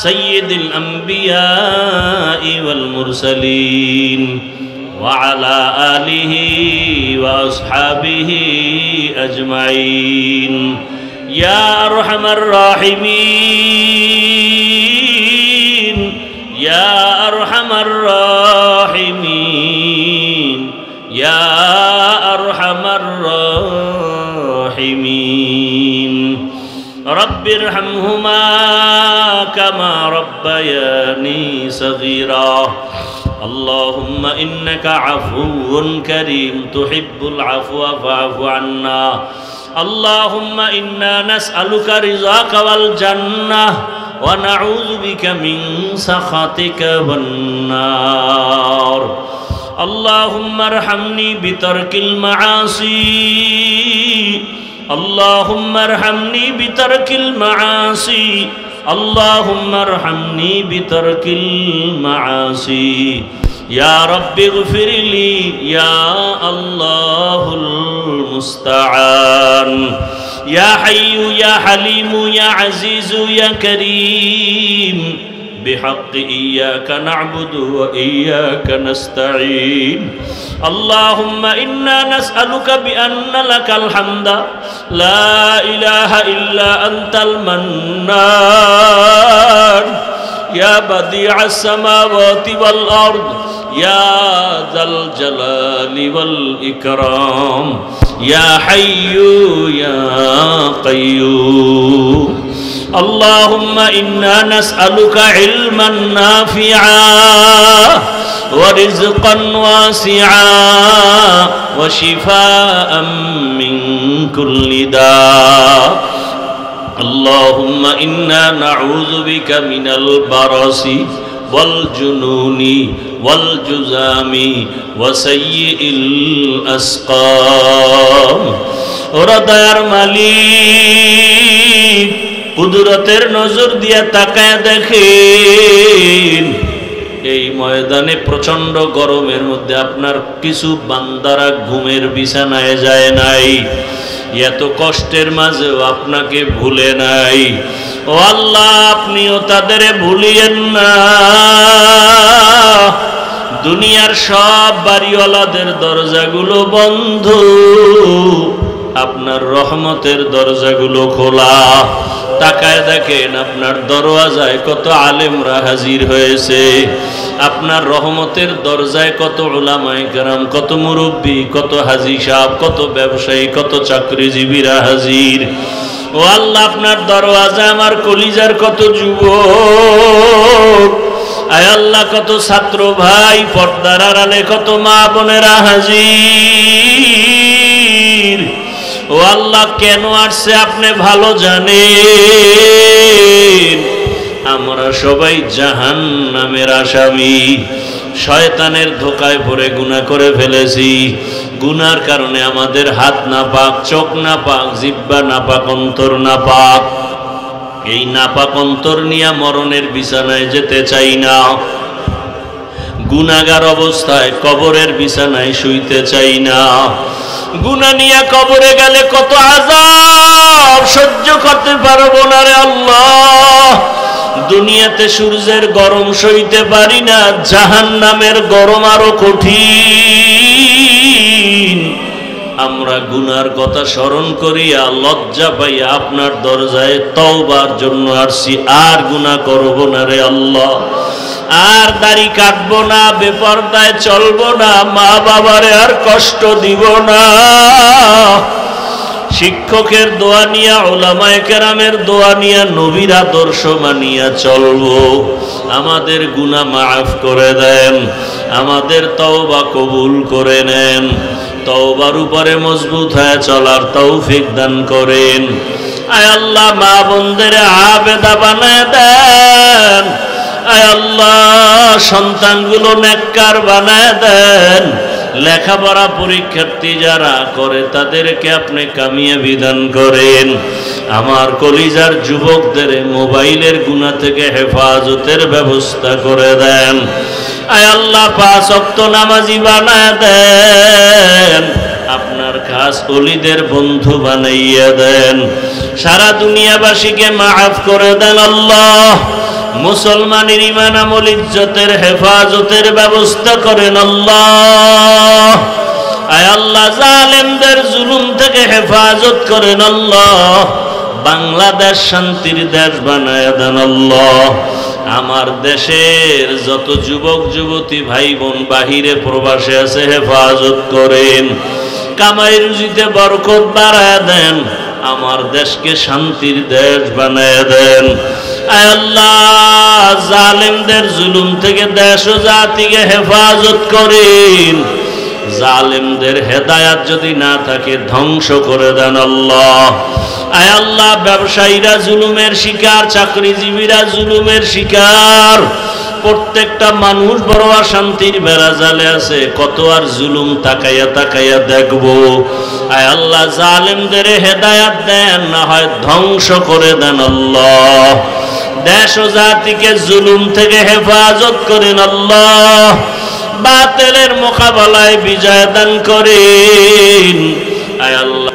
سيد الأنبياء والمرسلين وعلى آله وأصحابه أجمعين يا أرحم الراحمين يا أرحم الراحمين يا أرحم الراحمين رب ارحمهما كما ربياني صغيرا اللهم إنك عفو كريم تحب العفو فاعف عنا اللهم إنا نسألك رضاك والجنة ونعوذ بك من سخطك والنار اللهم ارحمني بترك المعاصي اللهم ارحمني بترك المعاصي اللهم ارحمني بترك المعاصي يا رب اغفر لي يا الله المستعان يا حي يا حليم يا عزيز يا كريم بحق إياك نعبد وإياك نستعين اللهم إنا نسألك بأن لك الحمد لا إله إلا أنت المنان يا بديع السماوات والأرض يا ذا الجلال والإكرام يا حي يا قيوم اللهم إنا نسألك علما نافعا ورزقا واسعا وشفاء من كل داء اللهم إنا نعوذ بك من البرص والجنون والجذام وسيء الأسقام ওরা দয়ার মালিক কুদরতের নজর দিয়ে তাকায় দেখেন এই ময়দানে প্রচন্ড গরমের মধ্যে আপনার কিছু বান্দারা ঘুমের বিছানায় যায় নাই, এত কষ্টের মাঝেও আপনাকে ভুলে নাই। ও আল্লাহ, আপনিও তাদের ভুলিয়েন না। দুনিয়ার সব বাড়িওয়ালাদের দরজাগুলো বন্ধ, আপনার রহমতের দরজাগুলো খোলা। তাকায় দেখেন আপনার দরওয়াজায় কত আলেমরা হাজির হয়েছে, আপনার রহমতের দরজায় কত উলামায়ে কেরাম, কত মুরব্বী, কত হাজী সাহেব, কত ব্যবসায়ী, কত চাকরিজীবীরা হাজির। ও আল্লাহ, আপনার দরওয়াজায় আমার কলিজার কত যুবক, আয় আল্লাহ কত ছাত্র ভাই, পর্দার আড়ালে কত মা বোনেরা হাজির। ও আল্লাহ, কেন আসছে আপনি ভালো জানেন। আমরা সবাই জাহান্নামের আসামি, শয়তানের ধোকায় পড়ে গুনাহ করে ফেলেছি। গুনার কারণে আমাদের হাত নাপাক, চোখ নাপাক, জিহ্বা নাপাক, অন্তর নাপাক। এই নাপাক অন্তর নিয়ে মরণের বিছানায় যেতে চাই না, গুনাহগার অবস্থায় কবরের বিছানায় শুইতে চাই না। গুনাহ নিয়ে কবরে গেলে কত আযাব সহ্য করতে পারবো না রে আল্লাহ। দুনিয়াতে সূর্যের গরম সইতে পারি না, জাহান্নামের গরম আরো কঠিন। আমরা গুনার কথা স্মরণ করিয়া লজ্জা পাইয়া আপনার দরজায় তওবার জন্য আসছি। আর গুনাহ করব না রে আল্লাহ, আর দাড়ি কাটবো না, বেপরদায় চলবো না, মা বাবারে আর কষ্ট দিব না। শিক্ষকের দোয়া নিয়া, উলামায়ে কেরামের দোয়া নিয়া, নবীর আদর্শ মানিয়া চলবো। আমাদের গুনাহ মাফ করে দেন, আমাদের তওবা কবুল করে নেন। তওবার উপরে মজবুত হয়ে চলার তৌফিক দান করেন। আয় আল্লাহ, মা বোনদের আবেদা বানায় দেন। আয় আল্লাহ, সন্তানগুলো নেককার বানায় দেন। লেখাপড়া পরীক্ষার্থী যারা করে তাদেরকে আপনি কামিয়াবি দান করেন। আমার কলিজার যুবকদের মোবাইলের গুনাহ থেকে হেফাজতের ব্যবস্থা করে দেন। আয় আল্লাহ, 5 ওয়াক্ত নামাজি বানায় দেন। আপনার খাস ওলিদের বন্ধু বানাইয়া দেন। সারা দুনিয়াবাসীকে মাফ করে দেন আল্লাহ। মুসলমানের ঈমান আমল ইজ্জতের হেফাজতের ব্যবস্থা করেন আল্লাহ। আয় আল্লাহ, জালেমদের জুলুম থেকে হেফাজত করেন আল্লাহ। বাংলাদেশ শান্তির দেশ বানায় দেন আল্লাহ। আমার দেশের যত যুবক যুবতী ভাই বোন বাহিরে প্রবাসে আছে হেফাজত করেন। কামাই রুজিতে বরকত বাড়ায় দেন। আমার দেশকে শান্তির দেশ বানায় দেন। আয় আল্লাহ, জালেমদের জুলুম থেকে দেশ ও জাতিকে হেফাজত করেন। জালেমদের হেদায়াত যদি না থাকে ধ্বংস করে দেন আল্লাহ। আয় আল্লাহ, ব্যবসায়ীরা জুলুমের শিকার, চাকরিজীবীরা জুলুমের শিকার। প্রত্যেকটা মানুষ বড় অশান্তির বেড়া জালে আছে। কত আর জুলুম তাকাইয়া তাকাইয়া দেখবো। আয় আল্লাহ, জালেমদের হেদায়াত দেন, না হয় ধ্বংস করে দেন আল্লাহ। দেশ ও জাতিকে জুলুম থেকে হেফাজত করেন আল্লাহ। বাতিলের মোকাবেলায় বিজয় দান করেন। আয় আল্লাহ।